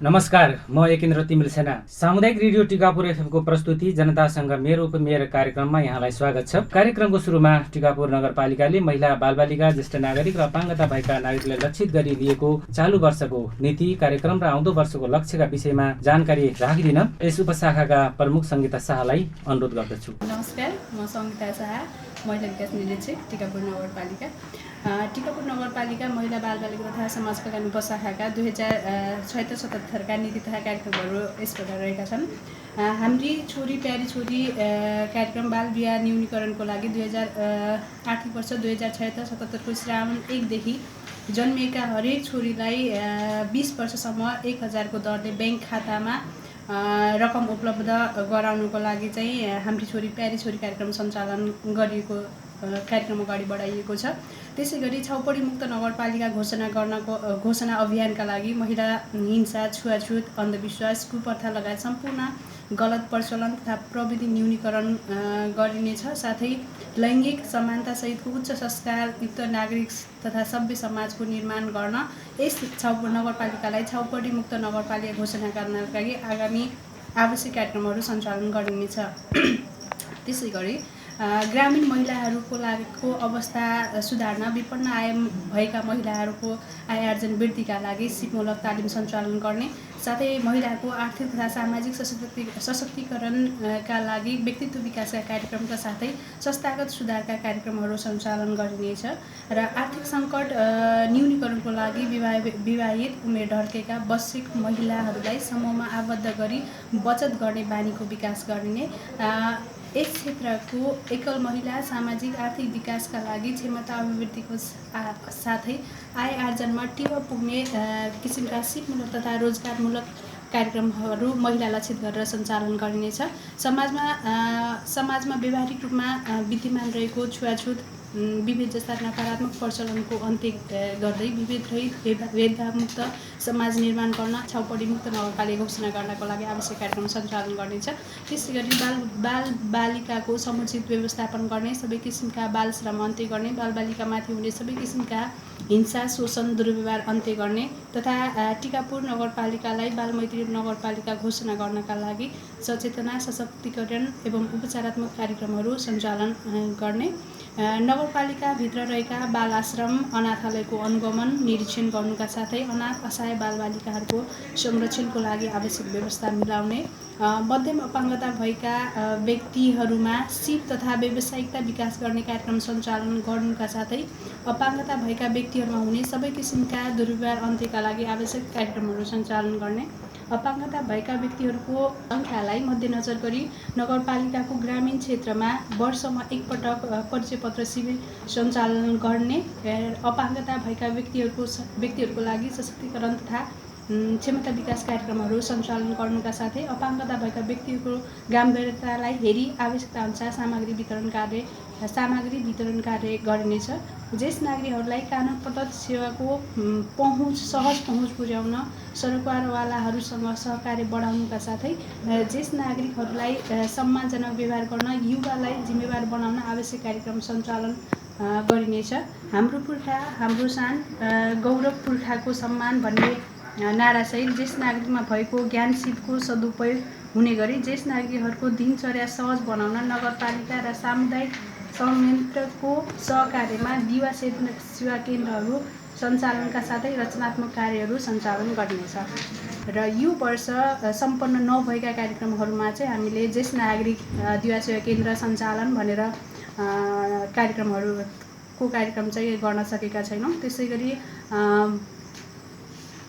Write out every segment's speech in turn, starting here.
नमस्कार, म एकेन्द्र तिमिल सेना। सामुदायिक रेडियो टिकापुर एफएमको प्रस्तुति जनतासँग मेरो उपमेयर कार्यक्रममा यहाँलाई स्वागत छ। कार्यक्रमको सुरुमा टिकापुर नगरपालिकाले महिला बालबालिका, ज्येष्ठ नागरिक र अपाङ्गता भएका नागरिकलाई लक्षित गरी लिएको चालु वर्षको नीति कार्यक्रम र आउँदो वर्षको लक्ष्यका विषयमा जानकारी राखिदिन यस उपशाखाका प्रमुख सङ्गीता शाहलाई अनुरोध गर्दछु। नमस्कार, म सङ्गीता शाह, महिला विकास निर्देशक टिकापुर नगरपालिका। टिकापुर नगरपालिका महिला बालबालिका तथा समाज कल्याण उपशाखाका 2076-77का नीति तथा कार्यक्रमहरू यस प्रकार रहेका छन्। हाम्री छोरी प्यारी छोरी कार्यक्रम बाल विवाह न्यूनीकरणको लागि 2008 वर्ष 2076-77को श्रावण 1 देखि जन्मिएका हरेक छोरीलाई 20 वर्षसम्म 1000 को दरले ब्याङ्क खातामा रकम उपलब्ध गराउनुको लागि चाहिँ हाम्री छोरी प्यारी छोरी कार्यक्रम सञ्चालन गरिएको कार्यक्रम अगाडि बढाइएको छ। त्यसैगरी छाउपडी मुक्त नगरपालिका घोषणा अभियानका लागि महिला हिंसा, छुवाछुत, अन्धविश्वास, कुप्रथा लगायत सम्पूर्ण गलत प्रचलन तथा प्रविधि न्यूनीकरण गरिनेछ। साथै लैङ्गिक समानतासहितको उच्च संस्कारयुक्त नागरिक तथा सभ्य समाजको निर्माण गर्न यस नगरपालिकालाई छाउपडी मुक्त नगरपालिका घोषणा गर्नका लागि आगामी आवश्यक कार्यक्रमहरू सञ्चालन गरिनेछ। त्यसैगरी ग्रामीण महिलाहरूको लागेको अवस्था सुधार्न विपन्न आय भएका महिलाहरूको आय आर्जन वृद्धिका लागि सिपमूलक तालिम सञ्चालन गर्ने, साथै महिलाको आर्थिक तथा सामाजिक सशक्तिकरणका लागि व्यक्तित्व विकासका कार्यक्रमका साथै संस्थागत सुधारका कार्यक्रमहरू सञ्चालन गरिनेछ। र आर्थिक सङ्कट न्यूनीकरणको लागि विवाहित उमेर ढल्केका वयस्क महिलाहरूलाई समूहमा आबद्ध गरी बचत गर्ने बानीको विकास गरिने, यस क्षेत्रको एकल महिला सामाजिक आर्थिक विकासका लागि क्षमता अभिवृद्धिको साथै आय आर्जनमा टिवा पुग्ने किसिमका सिपमूलक तथा रोजगारमूलक कार्यक्रमहरू महिला लक्षित गरेर सञ्चालन गरिनेछ। समाजमा व्यावहारिक रूपमा विद्यमान रहेको छुवाछुत, विभेद जस्ता नकारात्मक प्रचलनको अन्त्य गर्दै विभेदरहित भेदभावमुक्त समाज निर्माण गर्न छाउपडी मुक्त नगरपालिका घोषणा गर्नको लागि आवश्यक कार्यक्रम सञ्चालन गर्नेछ। त्यसै गरी बालबालिकाको समुचित व्यवस्थापन गर्ने, सबै किसिमका बाल श्रम अन्त्य गर्ने, बालबालिकामाथि हुने सबै किसिमका हिंसा, शोषण, दुर्व्यवहार अन्त्य गर्ने तथा टिकापुर नगरपालिकालाई बालमैत्री नगरपालिका घोषणा गर्नका लागि सचेतना, सशक्तिकरण एवं उपचारात्मक कार्यक्रमहरू सञ्चालन गर्ने, नगरपालिकाभित्र रहेका बाल आश्रम, अनाथालयको अनुगमन, निरीक्षण गर्नुका साथै अनाथ असहाय बालबालिकाहरूको संरक्षणको लागि आवश्यक व्यवस्था मिलाउने, मध्यम अपाङ्गता भएका व्यक्तिहरूमा सिप तथा व्यावसायिकता विकास गर्ने कार्यक्रम सञ्चालन गर्नुका साथै अपाङ्गता भएका व्यक्तिहरूमा हुने सबै किसिमका दुर्व्यवहार अन्त्यका लागि आवश्यक कार्यक्रमहरू सञ्चालन गर्ने, अपाङ्गता भएका व्यक्तिहरूको सङ्ख्यालाई मध्यनजर गरी नगरपालिकाको ग्रामीण क्षेत्रमा वर्षमा एकपटक परिचय पत्र शिविर सञ्चालन गर्ने, अपाङ्गता भएका व्यक्तिहरूको लागि सशक्तिकरण तथा क्षमता विकास कार्यक्रमहरू सञ्चालन गर्नुका साथै अपाङ्गता भएका व्यक्तिहरूको गम्भीरतालाई हेरी आवश्यकताअनुसार सामग्री वितरण कार्य गरिनेछ। ज्येष्ठ नागरिकहरूलाई कानुन प्रदत्त सेवाको सहज पहुँच पुर्याउन सरकारवालाहरूसँग सहकार्य बढाउनुका साथै ज्येष्ठ नागरिकहरूलाई सम्मानजनक व्यवहार गर्न युवालाई जिम्मेवार बनाउन आवश्यक कार्यक्रम सञ्चालन गरिनेछ। हाम्रो पुर्खा हाम्रो शान, गौरव पुर्खाको सम्मान भन्ने नारासहित ज्येष्ठ नागरिकमा भएको ज्ञान सिपको सदुपयोग हुने गरी ज्येष्ठ नागरिकहरूको दिनचर्या सहज बनाउन नगरपालिका र सामुदायिक संयन्त्रको सहकार्यमा दिवा सेवा केन्द्रहरू सञ्चालनका साथै रचनात्मक कार्यहरू सञ्चालन गरिनेछ। र यो वर्ष सम्पन्न नभएका कार्यक्रमहरूमा चाहिँ हामीले ज्येष्ठ नागरिक दिवा सेवा केन्द्र सञ्चालन भनेर कार्यक्रम चाहिँ गर्न सकेका छैनौँ। त्यसै गरी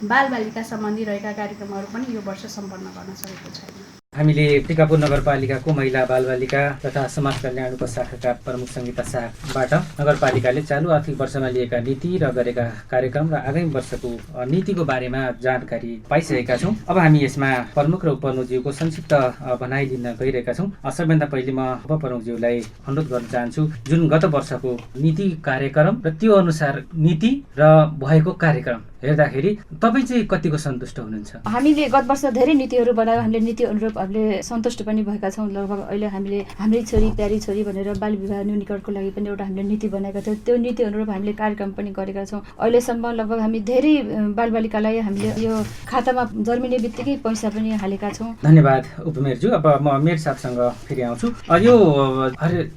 बालबालिका सम्बन्धी रहेका कार्यक्रमहरू पनि यो वर्ष सम्पन्न गर्न सकेको छैन। हामीले टिकापुर नगरपालिकाको महिला बालबालिका तथा समाज कल्याण उपशाखाका प्रमुख सङ्गीता शाहबाट नगरपालिकाले चालु आर्थिक वर्षमा लिएका नीति र गरेका कार्यक्रम र आगामी वर्षको नीतिको बारेमा जानकारी पाइसकेका छौँ। अब हामी यसमा प्रमुख र उपप्रमुखज्यूको संक्षिप्त भनाइ लिन गइरहेका छौँ। सबैभन्दा पहिले म उपप्रमुखज्यूलाई अनुरोध गर्न चाहन्छु, जुन गत वर्षको नीति कार्यक्रम र त्यो अनुसार नीति र भएको कार्यक्रम हेर्दाखेरि तपाईँ चाहिँ कतिको सन्तुष्ट हुनुहुन्छ? हामीले गत वर्ष धेरै नीतिहरू बनायौँ। हामीले नीति अनुरूप हामीले सन्तुष्ट पनि भएका छौँ। लगभग अहिले हामीले हाम्रै छोरी प्यारी छोरी भनेर बाल विवाह न्यूनीकरणको लागि पनि एउटा हामीले नीति बनाएका थियौँ। त्यो नीति अनुरूप हामीले कार्यक्रम पनि गरेका छौँ। अहिलेसम्म लगभग हामी धेरै बालबालिकालाई हामीले यो खातामा जन्मिने बित्तिकै पैसा पनि हालेका छौँ। धन्यवाद उपमेयरज्यू। अब म मेयर साहबसँग फेरि आउँछु। यो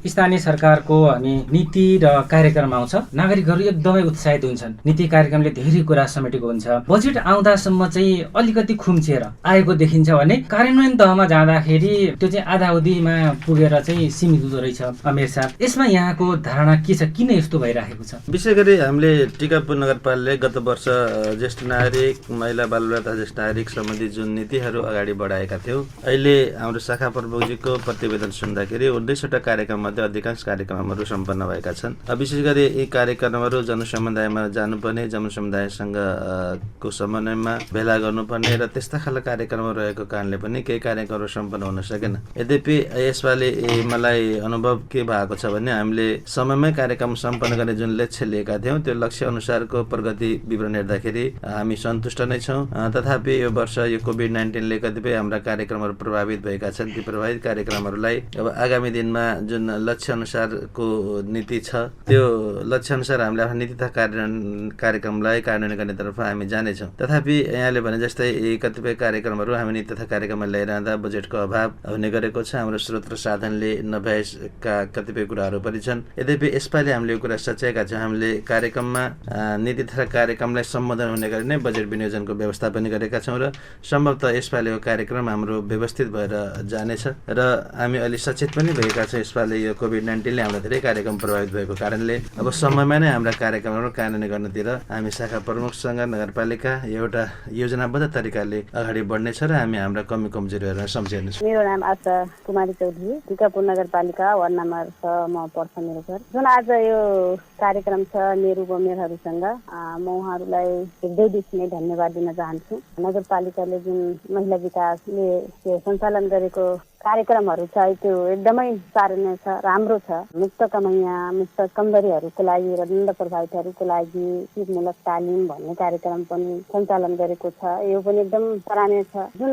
स्थानीय सरकारको हामी नीति र कार्यक्रम आउँछ, नागरिकहरू एकदमै उत्साहित हुन्छन्। नीति कार्यक्रमले धेरै कुरा समेटेको हुन्छ। बजेट आउँदासम्म चाहिँ अलिकति खुम्चिएर आएको देखिन्छ भने कार्यान्वयन तहमा जाँदाखेरि त्यो चाहिँ आधाउधीमा पुगेर चाहिँ सीमित हुँदो रहेछ। मेयर साहब, यसमा यहाँको धारणा के छ? किन यस्तो भइरहेको छ? विशेष गरी हामीले टिकापुर नगरपालिकाले गत वर्ष ज्येष्ठ नागरिक, महिला बालबालिका तथा ज्येष्ठ नागरिक सम्बन्धी जुन नीतिहरू अगाडि बढाएका थियौँ, अहिले हाम्रो शाखा प्रमुखजीको प्रतिवेदन सुन्दाखेरि 19वटा कार्यक्रममध्ये अधिकांश कार्यक्रमहरू सम्पन्न भएका छन्। विशेष गरी यी कार्यक्रमहरू जनसमुदायमा जानुपर्ने, जनसमुदायसँग को समन्वयमा भेला गर्नुपर्ने र त्यस्ता खालका कार्यक्रमहरू रहेको कारणले पनि केही कार्यक्रमहरू सम्पन्न हुन सकेन। यद्यपि यसपालि मलाई अनुभव के भएको छ भने हामीले समयमै कार्यक्रम सम्पन्न गर्ने जुन लक्ष्य लिएका थियौँ त्यो लक्ष्य अनुसारको प्रगति विवरण हेर्दाखेरि हामी सन्तुष्ट नै छौँ। तथापि यो वर्ष यो कोभिड-19ले कतिपय हाम्रा कार्यक्रमहरू प्रभावित भएका छन्। ती प्रभावित कार्यक्रमहरूलाई अब आगामी दिनमा जुन लक्ष्य अनुसारको नीति छ त्यो लक्ष्य अनुसार हामीले आफ्नो नीति तथा कार्यक्रमलाई कार्यान्वयन गर्ने तर्फ हामी जानेछौँ। तथापि यहाँले भने जस्तै कतिपय कार्यक्रमहरू हामी नीति तथा कार्यक्रममा ल्याइरहँदा बजेटको अभाव हुने गरेको छ। हाम्रो स्रोत र साधनले नभएका कतिपय कुराहरू पनि छन्। यद्यपि यसपालि हामीले यो कुरा सच्याएका छौँ। हामीले कार्यक्रममा नीति तथा कार्यक्रमलाई सम्बोधन हुने गरी नै बजेट विनियोजनको व्यवस्था पनि गरेका छौँ र सम्भवतः यसपालिको कार्यक्रम हाम्रो व्यवस्थित भएर जानेछ र हामी अलि सचेत पनि भएका छौँ। यसपालि यो कोभिड-19ले हामीलाई धेरै कार्यक्रम प्रभावित भएको कारणले अब समयमा नै हाम्रा कार्यक्रमहरू कार्यान्वयन गर्नतिर हामी शाखा प्रमुखसँग नगरपालिका एउटा योजनाबद्ध तरिकाले अगाडि बढ्नेछ र हामी हाम्रा कमी कमजोरीहरूलाई सम्झिनेछौँ। मेरो नाम आशा कुमारी चौधरी, टिकापुर नगरपालिका वार्ड नम्बर 6 म पर्छ मेरो घर। जुन आज यो कार्यक्रम छ मेरो उमेरहरूसँग म उहाँहरूलाई हृदयदेखि नै धन्यवाद दिन चाहन्छु। नगरपालिकाले जुन महिला विकासले सञ्चालन गरेको कार्यक्रमहरू छ त्यो एकदमै सराहनीय छ, राम्रो छ। मुक्त कमैया, मुक्त कमजोरीहरूको लागि र दण्ड प्रभावितहरूको लागि सिपमूलक तालिम भन्ने कार्यक्रम पनि सञ्चालन गरेको छ। यो पनि एकदम सराहनीय छ। जुन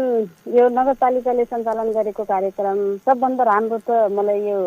यो नगरपालिकाले सञ्चालन गरेको कार्यक्रम सबभन्दा राम्रो त मलाई यो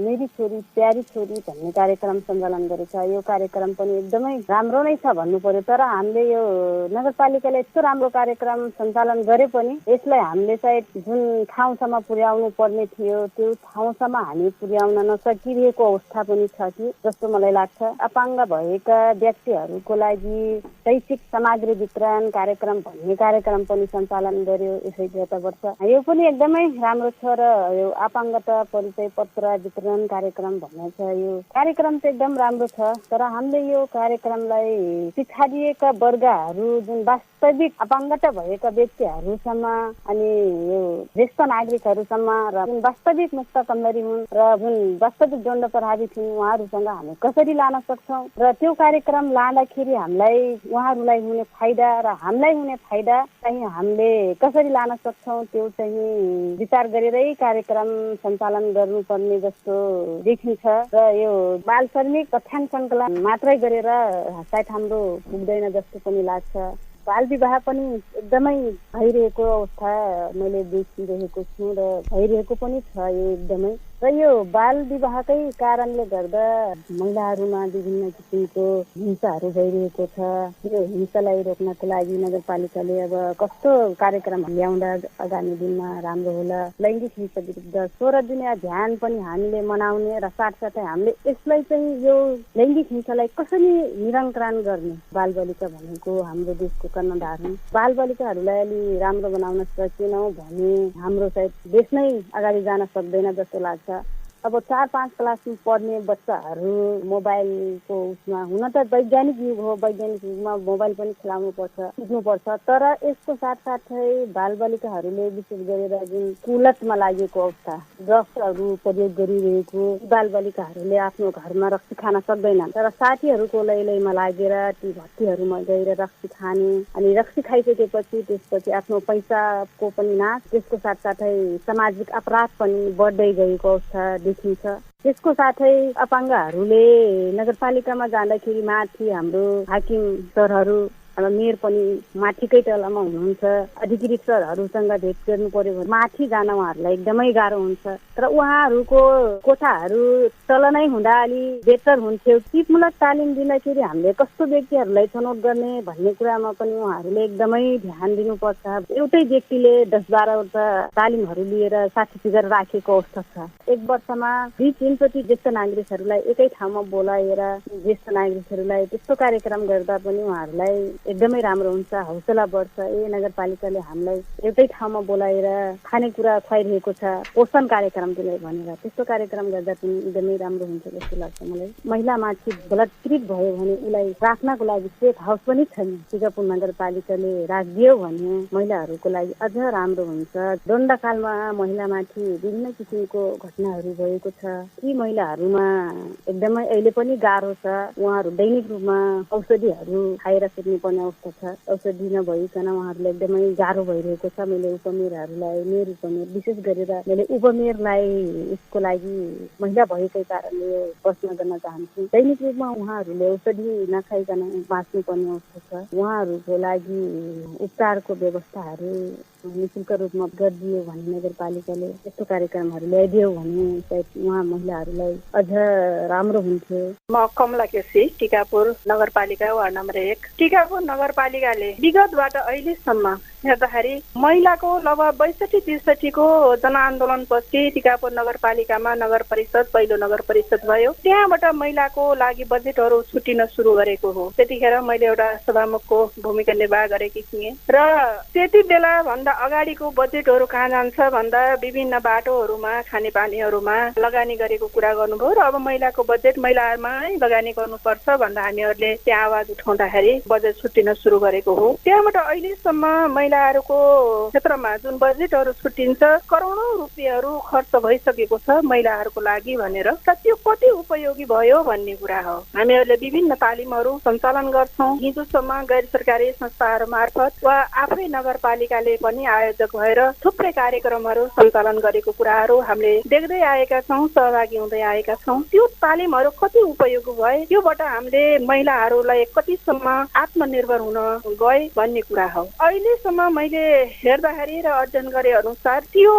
मेरी छोरी प्यारी छोरी भन्ने कार्यक्रम सञ्चालन गरेको छ। यो कार्यक्रम पनि एकदमै राम्रो नै छ भन्नु पर्यो। तर हामीले यो नगरपालिकाले यस्तो राम्रो कार्यक्रम सञ्चालन गरे पनि यसलाई हामीले सायद जुन ठाउँसम्म पुर्याउनु पर्ने थियो त्यो ठाउँसम्म हामी पुर्याउन नसकिरहेको अवस्था पनि छ कि जस्तो मलाई लाग्छ। अपाङ्ग भएका व्यक्तिहरूको लागि शैक्षिक सामग्री वितरण कार्यक्रम भन्ने कार्यक्रम पनि सञ्चालन गर्यो यसै गत वर्ष। यो पनि एकदमै राम्रो छ र यो अपाङ्गता परिचय पत्र वितरण कार्यक्रम भन्ने छ। यो कार्यक्रम चाहिँ एकदम राम्रो छ। तर हामीले यो कार्यक्रमलाई पिछाडिएका वर्गहरू जुन वास्तविक अपाङ्गता भएका व्यक्तिहरूसम्म अनि यो ज्येष्ठ नागरिकहरूसम्म र जुन वास्तविक मुक्त कमजोरी हुन् र जुन वास्तविक दण्ड प्रभावित हुन् उहाँहरूसँग हामी कसरी लान सक्छौँ र त्यो कार्यक्रम लाँदाखेरि हामीलाई उहाँहरूलाई हुने फाइदा र हामीलाई हुने फाइदा चाहिँ हामीले कसरी लान सक्छौँ त्यो चाहिँ विचार गरेरै कार्यक्रम सञ्चालन गर्नुपर्ने जस्तो देखिन्छ। र यो बाल श्रमिक तथ्याङ्क सङ्कलन मात्रै गरेर सायद हाम्रो पुग्दैन जस्तो पनि लाग्छ। बाल विवाह पनि एकदमै भइरहेको अवस्था मैले देखिरहेको छु र भइरहेको पनि छ यो एकदमै। र यो बाल विवाहकै कारणले गर्दा महिलाहरूमा विभिन्न किसिमको हिंसाहरू भइरहेको छ। यो हिंसालाई रोक्नको लागि नगरपालिकाले अब कस्तो कार्यक्रम ल्याउँदा आगामी दिनमा राम्रो होला। लैङ्गिक हिंसा विरुद्ध 16 दिने ध्यान पनि हामीले मनाउने र साथसाथै हामीले यसलाई चाहिँ यो लैङ्गिक हिंसालाई कसरी निरङ्करण गर्ने। बालबालिका भनेको हाम्रो देशको कर्णधार हुन्। बालबालिकाहरूलाई अलि राम्रो बनाउन सकेनौँ भने हाम्रो सायद देश नै अगाडि जान सक्दैन जस्तो लाग्छ। अब 4-5 क्लासमा पढ्ने बच्चाहरू मोबाइलको उसमा हुन त वैज्ञानिक युग हो, वैज्ञानिक युगमा मोबाइल पनि खेलाउनु पर्छ, सिक्नुपर्छ। तर यसको साथसाथै बालबालिकाहरूले विशेष गरेर जुन कुलतमा लागेको अवस्था, ड्रग्सहरू प्रयोग गरिरहेको बालबालिकाहरूले आफ्नो घरमा रक्सी खान सक्दैनन् तर साथीहरूको लैलैमा लागेर ती भट्टीहरूमा गएर रक्सी खाने अनि रक्सी खाइसकेपछि त्यसपछि आफ्नो पैसाको पनि नाश, त्यसको साथसाथै सामाजिक अपराध पनि बढ्दै गएको अवस्था देखिन्छ। त्यसको साथै अपाङ्गहरूले नगरपालिकामा जाँदाखेरि माथि हाम्रो हाकिम सरहरू हाम्रो मेयर पनि माथिकै तलामा हुनुहुन्छ। अधिकृत सरहरूसँग भेट गर्नु पर्यो भने माथि जान उहाँहरूलाई एकदमै गाह्रो हुन्छ। तर उहाँहरूको कोठाहरू तल नै हुँदा अलि बेटर हुन्थ्यो। सिपमूलक तालिम दिँदाखेरि हामीले कस्तो व्यक्तिहरूलाई छनौट गर्ने भन्ने कुरामा पनि उहाँहरूले एकदमै ध्यान दिनुपर्छ। एउटै व्यक्तिले 10-12वटा तालिमहरू लिएर सर्टिफिकेट राखेको अवस्था छ। एक वर्षमा 2-3 ज्येष्ठ नागरिकहरूलाई एकै ठाउँमा बोलाएर ज्येष्ठ नागरिकहरूलाई त्यस्तो कार्यक्रम गर्दा पनि उहाँहरूलाई एकदमै राम्रो हुन्छ, हौसला बढ्छ। नगरपालिकाले हामीलाई एउटै ठाउँमा बोलाएर खानेकुरा खुवाइरहेको छ, पोषण कार्यक्रम दिलाई भनेर त्यस्तो कार्यक्रम गर्दा पनि एकदमै राम्रो हुन्छ जस्तो लाग्छ मलाई। महिला माथि बलात्कृत भयो भने उसलाई राख्नको लागि सेफ हाउस पनि छैन। टिकापुर नगरपालिकाले राखिदियो भने महिलाहरूको लागि अझ राम्रो हुन्छ। दण्डकालमा महिलामाथि विभिन्न किसिमको घटनाहरू भएको छ। ती महिलाहरूमा एकदमै अहिले पनि गाह्रो छ। उहाँहरू दैनिक रूपमा औषधिहरू खाएर सुत्नुपर्ने अवस्था छ। औषधि नभइकन उहाँहरूलाई एकदमै गाह्रो भइरहेको छ। मैले उपमेयरहरूलाई, मेयर उपमेयर विशेष गरेर मैले उपमेयरलाई यसको लागि महिला भएकै कारणले यो प्रश्न गर्न चाहन्छु। दैनिक रूपमा उहाँहरूले औषधि नखाइकन बाँच्नुपर्ने अवस्था छ। उहाँहरूको लागि उपचारको व्यवस्थाहरू निःशुल्क रूपमा गरिदियो भने नगरपालिकाले यस्तो कार्यक्रमहरू ल्याइदियो भने सायद उहाँ महिलाहरूलाई अझ राम्रो हुन्थ्यो। म कमला केसी, टिकापुर नगरपालिका वार्ड नम्बर 1। टिकापुर नगरपालिकाले विगतबाट अहिलेसम्म हेर्दाखेरि महिलाको लगभग 62-63 को जनआन्दोलनपछि टिकापुर नगरपालिकामा नगर परिषद पहिलो नगर परिषद भयो। त्यहाँबाट महिलाको लागि बजेटहरू छुटिन सुरु गरेको हो। त्यतिखेर मैले एउटा सभामुखको भूमिका निर्वाह गरेकी थिएँ र त्यति बेला भन्दा अगाडिको बजेटहरू कहाँ जान्छ भन्दा विभिन्न बाटोहरूमा, खानेपानीहरूमा लगानी गरेको कुरा गर्नुभयो र अब महिलाको बजेट महिलाहरूमै लगानी गर्नुपर्छ भन्दा हामीहरूले त्यहाँ आवाज उठाउँदाखेरि बजेट छुटिन सुरु गरेको हो। त्यहाँबाट अहिलेसम्म महिलाहरूको क्षेत्रमा जुन बजेटहरू छुट्टिन्छ करोडौं रुपियाँहरू खर्च भइसकेको छ महिलाहरूको लागि भनेर। र त्यो कति उपयोगी भयो भन्ने कुरा हो। हामीहरूले विभिन्न तालिमहरू सञ्चालन गर्छौँ। हिजोसम्म गैर सरकारी संस्थाहरू मार्फत वा आफै नगरपालिकाले पनि आयोजक भएर थुप्रै कार्यक्रमहरू सञ्चालन गरेको कुराहरू हामीले देख्दै आएका छौँ, सहभागी हुँदै आएका छौँ। त्यो तालिमहरू कति उपयोगी भए, त्योबाट हामीले महिलाहरूलाई कतिसम्म आत्मनिर्भर हुन गए भन्ने कुरा हो। अहिलेसम्म मैले हेर्दाखेरि र अध्ययन गरे अनुसार त्यो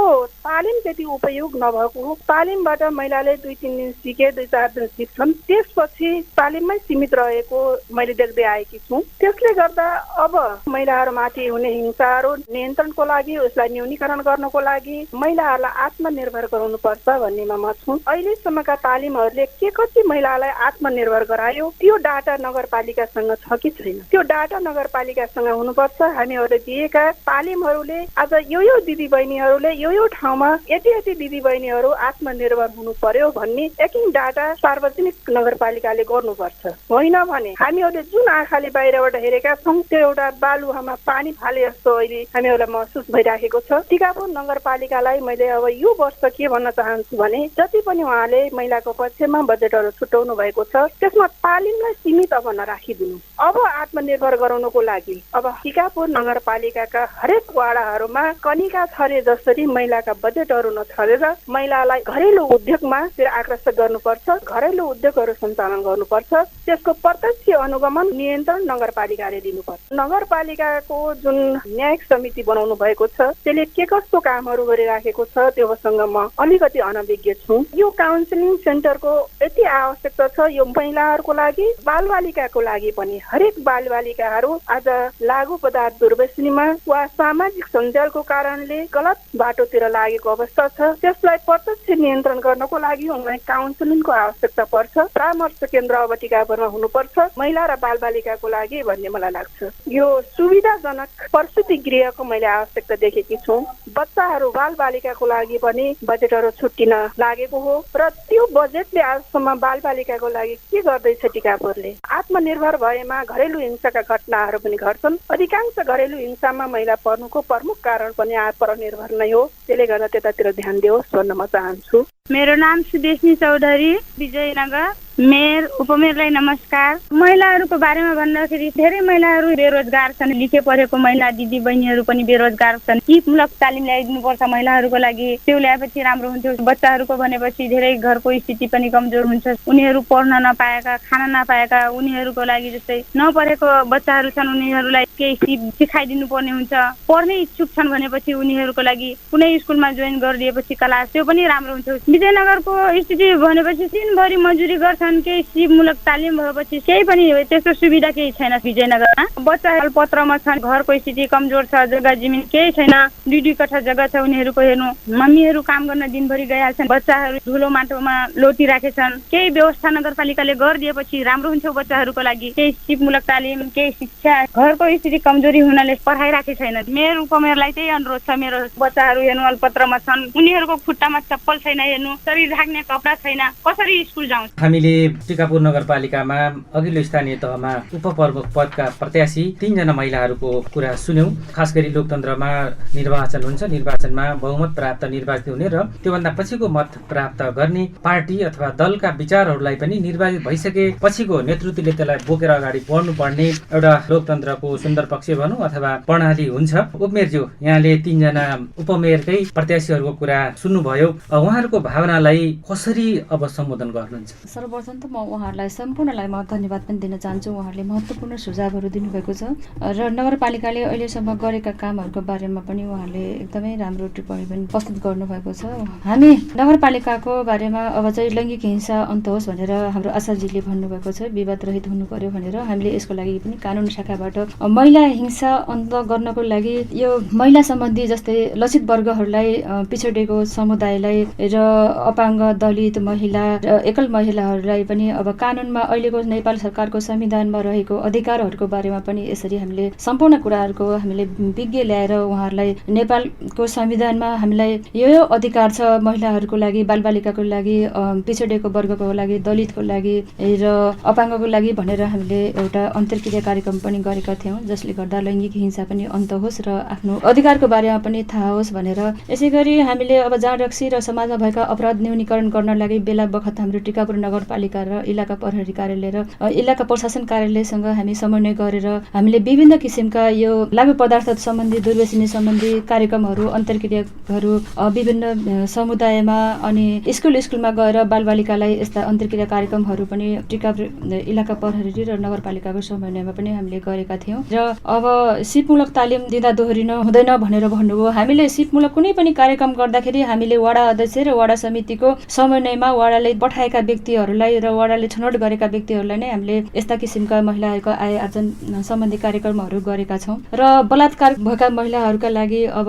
तालिम त्यति उपयोग नभएको हो। तालिमबाट महिलाले 2-3 दिन सिके, 2-4 दिन सिक्छन्, त्यसपछि तालिममै सीमित रहेको मैले देख्दै आएकी छु। त्यसले गर्दा अब महिलाहरूमाथि हुने हिंसाहरू नियन्त्रणको लागि, उसलाई न्यूनीकरण गर्नको लागि महिलाहरूलाई आत्मनिर्भर गराउनुपर्छ भन्नेमा म छु। अहिलेसम्मका तालिमहरूले के कति महिलालाई आत्मनिर्भर गरायो त्यो डाटा नगरपालिकासँग छ कि छैन? त्यो डाटा नगरपालिकासँग हुनुपर्छ। हामीहरूले दिएका तालिमहरूले आज यो दिदीबहिनीहरूले यो ठाउँमा यति दिदीबहिनीहरू आत्मनिर्भर हुनु पर्यो भन्ने एकिङ डाटा सार्वजनिक नगरपालिकाले गर्नुपर्छ। होइन भने हामीहरूले जुन आँखाले बाहिरबाट हेरेका छौँ त्यो एउटा बालुवामा पानी फाले जस्तो अहिले हामीहरूलाई महसुस भइराखेको छ। टिकापुर नगरपालिकालाई मैले अब यो वर्ष के भन्न चाहन्छु भने जति पनि उहाँले महिलाको पक्षमा बजेटहरू छुट्याउनु भएको छ त्यसमा तालिमलाई सीमित अब नराखिदिनु। अब आत्मनिर्भर गराउनको लागि अब टिकापुर नगरपालिकाका हरेक वाडाहरूमा कनिका छरे जसरी महिलाका बजेटहरू नछरेर महिलालाई घरेलु उद्योगमा आकर्षित गर्नुपर्छ। घरेलु उद्योगहरू सञ्चालन गर्नुपर्छ। त्यसको प्रत्यक्ष अनुगमन नियन्त्रण नगरपालिकाले दिनुपर्छ। नगरपालिकाको जुन न्यायिक समिति बनाउनु भएको छ त्यसले के कस्तो कामहरू गरिराखेको छ त्योसँग म अलिकति अनभिज्ञ छु। यो काउन्सिलिङ सेन्टरको यति आवश्यकता छ यो महिलाहरूको लागि, बालबालिकाको लागि पनि। हरेक बालबालिकाहरू आज लागु पदार्थ दुर्व्यसनीमा वा सामाजिक सञ्जालको कारणले गलत बाटोतिर लागेको अवस्था छ। त्यसलाई प्रत्यक्ष नियन्त्रण गर्नको लागि उनलाई काउन्सिलिङको आवश्यकता पर्छ। परामर्श केन्द्र अब टिकापुरमा हुनुपर्छ महिला र बालबालिकाको लागि भन्ने मलाई लाग्छ। यो सुविधाजनक प्रसुति गृहको मैले आवश्यकता देखेकी छु। बच्चाहरू बालबालिकाको लागि पनि बजेटहरू छुट्टिन लागेको हो र त्यो बजेटले आजसम्म बालबालिकाको लागि के गर्दैछ टिकापुरले? आत्मनिर्भर भएमा घरेलु हिंसाका घटनाहरू पनि घट्छन्। अधिकांश घरेलु हिंसामा महिला पर्नुको प्रमुख कारण पनि परनिर्भर नै हो। त्यसले गर्दा त्यतातिर ध्यान दियोस् भन्न म चाहन्छु। मेरो नाम सुदेशनी चौधरी, विजयनगर। मेयर उपमेयरलाई नमस्कार। महिलाहरूको बारेमा भन्दाखेरि धेरै महिलाहरू बेरोजगार छन्, लेखे पढेको महिला दिदी बहिनीहरू पनि बेरोजगार छन्। सिपमूलक तालिम ल्याइदिनुपर्छ महिलाहरूको लागि, त्यो ल्याएपछि राम्रो हुन्थ्यो। बच्चाहरूको भनेपछि धेरै घरको स्थिति पनि कमजोर हुन्छ, उनीहरू पढ्न नपाएका, खान नपाएका, उनीहरूको लागि जस्तै नपढेको बच्चाहरू छन्, उनीहरूलाई केही सिप सिकाइदिनु पर्ने हुन्छ। पढ्ने इच्छुक छन् भनेपछि उनीहरूको लागि कुनै स्कुलमा जोइन गरिदिएपछि क्लास त्यो पनि राम्रो हुन्छ। विजयनगरको स्थिति भनेपछि दिनभरि मजुरी गर्छन्, केही सिपमूलक तालिम भएपछि केही पनि त्यस्तो सुविधा केही छैन विजयनगरमा। बच्चाहरू पत्रमा छन्, घरको स्थिति कमजोर छ, जग्गा जमिन केही छैन, 2-2 कट्ठा जग्गा छ उनीहरूको हेर्नु। मम्मीहरू काम गर्न दिनभरि गइहाल्छन्, बच्चाहरू धुलो माटोमा लोटी राखेछन्। केही व्यवस्था नगरपालिकाले गरिदिएपछि राम्रो हुन्छ बच्चाहरूको लागि। केही सिपमूलक तालिम, केही शिक्षा, घरको स्थिति कमजोरी हुनाले पढाइराखेको छैन। मेयर उपमेयरलाई त्यही अनुरोध छ, मेरो बच्चाहरू हेर्नु अल्पत्रमा छन्, उनीहरूको खुट्टामा चप्पल छैन, हेर्नु शरीर ढाक्ने कपडा छैन, कसरी स्कुल जाउँ। हामीले टिकापुर नगरपालिकामा अघिल्लो स्थानीय तहमा उपप्रमुख पदका प्रत्याशी 3 जना महिलाहरूको कुरा सुन्यौं। खास गरी लोकतन्त्रमा निर्वाचन हुन्छ, निर्वाचनमा बहुमत प्राप्त निर्वाचित हुने र त्योभन्दा पछिको मत प्राप्त गर्ने पार्टी अथवा दलका विचारहरूलाई पनि निर्वाचित भइसके पछिको नेतृत्वले त्यसलाई बोकेर अगाडि बढ्नुपर्ने एउटा लोकतन्त्रको सुन्दर पक्ष भनौँ अथवा प्रणाली हुन्छ। उपमेयरज्यू, यहाँले 3 जना उपमेयरकै प्रत्याशीहरूको कुरा सुन्नुभयो, उहाँहरूको भावनालाई कसरी अब सम्बोधन गर्नुहुन्छ? सर्वप्रथम त म उहाँहरूलाई सम्पूर्णलाई म धन्यवाद पनि दिन चाहन्छु। उहाँहरूले महत्त्वपूर्ण सुझावहरू दिनुभएको छ र नगरपालिकाले अहिलेसम्म गरेका कामहरूको बारेमा पनि उहाँहरूले एकदमै राम्रो टिप्पणी पनि प्रस्तुत गर्नुभएको छ। हामी नगरपालिकाको बारेमा अब चाहिँ लैङ्गिक हिंसा अन्त होस् भनेर हाम्रो आशाजीले भन्नुभएको छ, विवाद रहित हुनु पर्यो भनेर। हामीले यसको लागि पनि कानुन शाखाबाट महिला हिंसा अन्त गर्नको लागि यो महिला सम्बन्धी जस्तै लक्षित वर्गहरूलाई, पिछडिएको समुदायलाई र अपाङ्ग, दलित महिला र एकल महिलाहरूलाई पनि अब कानुनमा अहिलेको नेपाल सरकारको संविधानमा रहेको अधिकारहरूको बारेमा पनि यसरी हामीले सम्पूर्ण कुराहरूको हामीले विज्ञ ल्याएर उहाँहरूलाई नेपालको संविधानमा हामीलाई यो अधिकार छ महिलाहरूको लागि, बालबालिकाको लागि, पिछडिएको वर्गको लागि, दलितको लागि र अपाङ्गको लागि भनेर हामीले एउटा अन्तर्क्रिया कार्यक्रम पनि गरेका थियौँ, जसले गर्दा लैङ्गिक हिंसा पनि अन्त होस् र आफ्नो अधिकारको बारेमा पनि थाहा होस् भनेर। यसै गरी हामीले अब जाँड रक्सी र समाजमा भएका अपराध न्यूनीकरण गर्न लागि बेला बखत हाम्रो टिकापुर नगरपालिका र इलाका प्रहरी कार्यालय र इलाका प्रशासन कार्यालयसँग हामी समन्वय गरेर हामीले विभिन्न किसिमका यो लागु पदार्थ सम्बन्धी, दुर्व्यसनी सम्बन्धी कार्यक्रमहरू, अन्तर्क्रियाहरू विभिन्न समुदायमा अनि स्कुलमा गएर बालबालिकालाई यस्ता अन्तर्क्रिया कार्यक्रमहरू पनि टिकापुर इलाका प्रहरी र नगरपालिकाको समन्वयमा पनि हामीले गरेका थियौँ। र अब सिपमूलक तालिम दिँदा दोहोरिन हुँदैन भनेर भन्नुभयो। हामीले सिपमूलक कुनै पनि कार्यक्रम गर्दाखेरि हामीले वडा अध्यक्ष र वडा समितिको समन्वयमा वडाले पठाएका व्यक्तिहरूलाई र वडाले छनौट गरेका व्यक्तिहरूलाई नै हामीले यस्ता किसिमका महिलाहरूको आय आर्जन सम्बन्धी कार्यक्रमहरू गरेका छौँ। र बलात्कार भएका महिलाहरूका लागि अब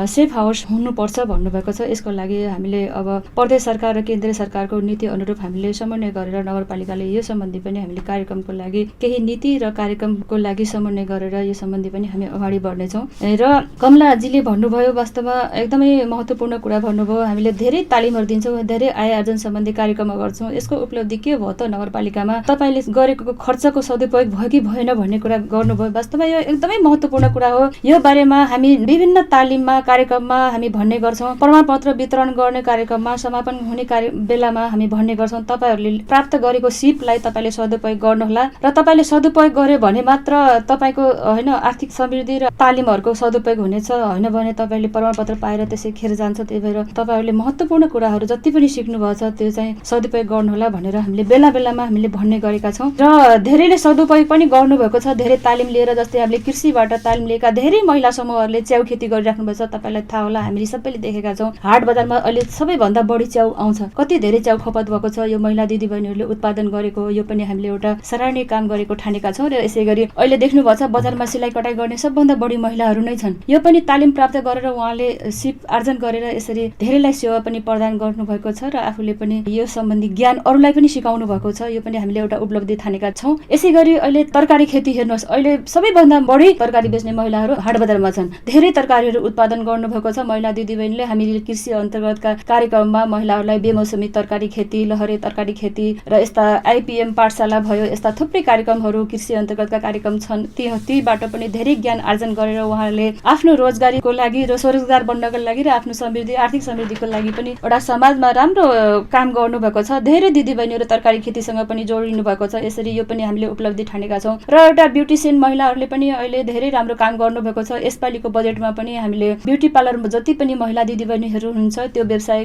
सेफ हाउस हुनुपर्छ भन्नुभएको छ। यसको लागि हामीले अब प्रदेश सरकार र केन्द्रीय सरकारको नीति अनुरूप हामीले समन्वय गरेर नगरपालिकाले यो सम्बन्धी पनि हामीले कार्यक्रमको लागि केही नीति र कार्यक्रमको लागि समन्वय गरेर यो सम्बन्धी पनि हामी अगाडि बढ्नेछौँ। र कमलाजीले भन्नुभयो, वास्तवमा एकदमै महत्त्वपूर्ण कुरा भन्नुभयो। हामीले धेरै तालिमहरू दिन्छौँ, धेरै आय आर्जन सम्बन्धी कार्यक्रमहरू गर्छौँ। यसको उपलब्धि के भयो त नगरपालिकामा? तपाईँले गरेको खर्चको सदुपयोग भयो कि भएन भन्ने कुरा गर्नुभयो। वास्तवमा यो एकदमै महत्त्वपूर्ण कुरा हो। यो बारेमा हामी विभिन्न तालिममा, कार्यक्रममा हामी भन्ने गर्छौँ। प्रमाणपत्र वितरण गर्ने कार्यक्रममा, समापन हुने बेलामा हामी भन्ने गर्छौँ, तपाईँहरूले प्राप्त गरेको सिपलाई तपाईँले सदुपयोग गर्नुहोला र तपाईँले सदुपयोग गर्यो भने मात्र तपाईँको होइन आर्थिक समृद्धि र तालिमहरूको सदुपयोग हुनेछ, होइन भने तपाईँले प्रमाणपत्र पाएर त्यसै खेर जान्छ। त्यही भएर तपाईँहरूले महत्त्वपूर्ण कुराहरू जति पनि सिक्नुभएको छ त्यो चाहिँ सदुपयोग गर्नुहोला भनेर हामीले बेला बेलामा हामीले भन्ने गरेका छौँ। र धेरैले सदुपयोग पनि गर्नुभएको छ। धेरै तालिम लिएर, जस्तै हामीले कृषिबाट तालिम लिएका धेरै महिला समूहहरूले च्याउ खेती गरिराख्नु भएको छ। तपाईँलाई थाहा होला, हामीले सबैले देखेका छौँ। हाट बजारमा अहिले सबैभन्दा बढी च्याउ आउँछ। कति धेरै च्याउ खपत भएको छ, यो महिला दिदीबहिनीहरूले उत्पादन गरेको, यो पनि हामीले एउटा सराहनीय काम गरेको ठानेका छौँ। र यसै गरी अहिले देख्नुभएको छ बजारमा सिलाइ कटाइ गर्ने सबभन्दा बढी महिलाहरू नै छन्। यो पनि तालिम प्राप्त गरेर उहाँले सिप आर्जन गरेर यसरी धेरैलाई सेवा पनि प्रदान गर्नुभएको छ र आफूले पनि यो सम्बन्धी ज्ञान अरूलाई पनि सिकाउनु भएको छ। यो पनि हामीले एउटा उपलब्धि ठानेका छौँ। यसै गरी अहिले तरकारी खेती हेर्नुहोस्, अहिले सबैभन्दा बढी तरकारी बेच्ने महिलाहरू हाट बजारमा छन्। धेरै तरकारीहरू उत्पादन गर्नुभएको छ महिला दिदीबहिनीले। हामीले कृषि अन्तर्गतका कार्यक्रममा महिलाहरूलाई बेमौसमी तरकारी खेती, लहरे तरकारी खेती र यस्ता आइपिएम पाठशाला भयो, यस्ता थुप्रै कार्यक्रमहरू कृषि अन्तर्गतका कार्यक्रम छन्। तीबाट पनि धेरै ज्ञान आर्जन गरेर उहाँहरूले आफ्नो रोजगारीको लागि र स्वरोजगार बन्नको लागि र आफ्नो समृद्धि, आर्थिक समृद्धिको लागि पनि एउटा समाजमा राम्रो काम गर्नुभएको छ। धेरै दिदीबहिनी दिदीबहिनीहरू तरकारी खेतीसँग पनि जोडिनु भएको छ। यसरी यो पनि हामीले उपलब्धि ठानेका छौँ। र एउटा ब्युटिसियन महिलाहरूले पनि अहिले धेरै राम्रो काम गर्नुभएको छ। यसपालिको बजेटमा पनि हामीले ब्युटी पार्लरमा जति पनि महिला दिदीबहिनीहरू हुनुहुन्छ त्यो व्यवसाय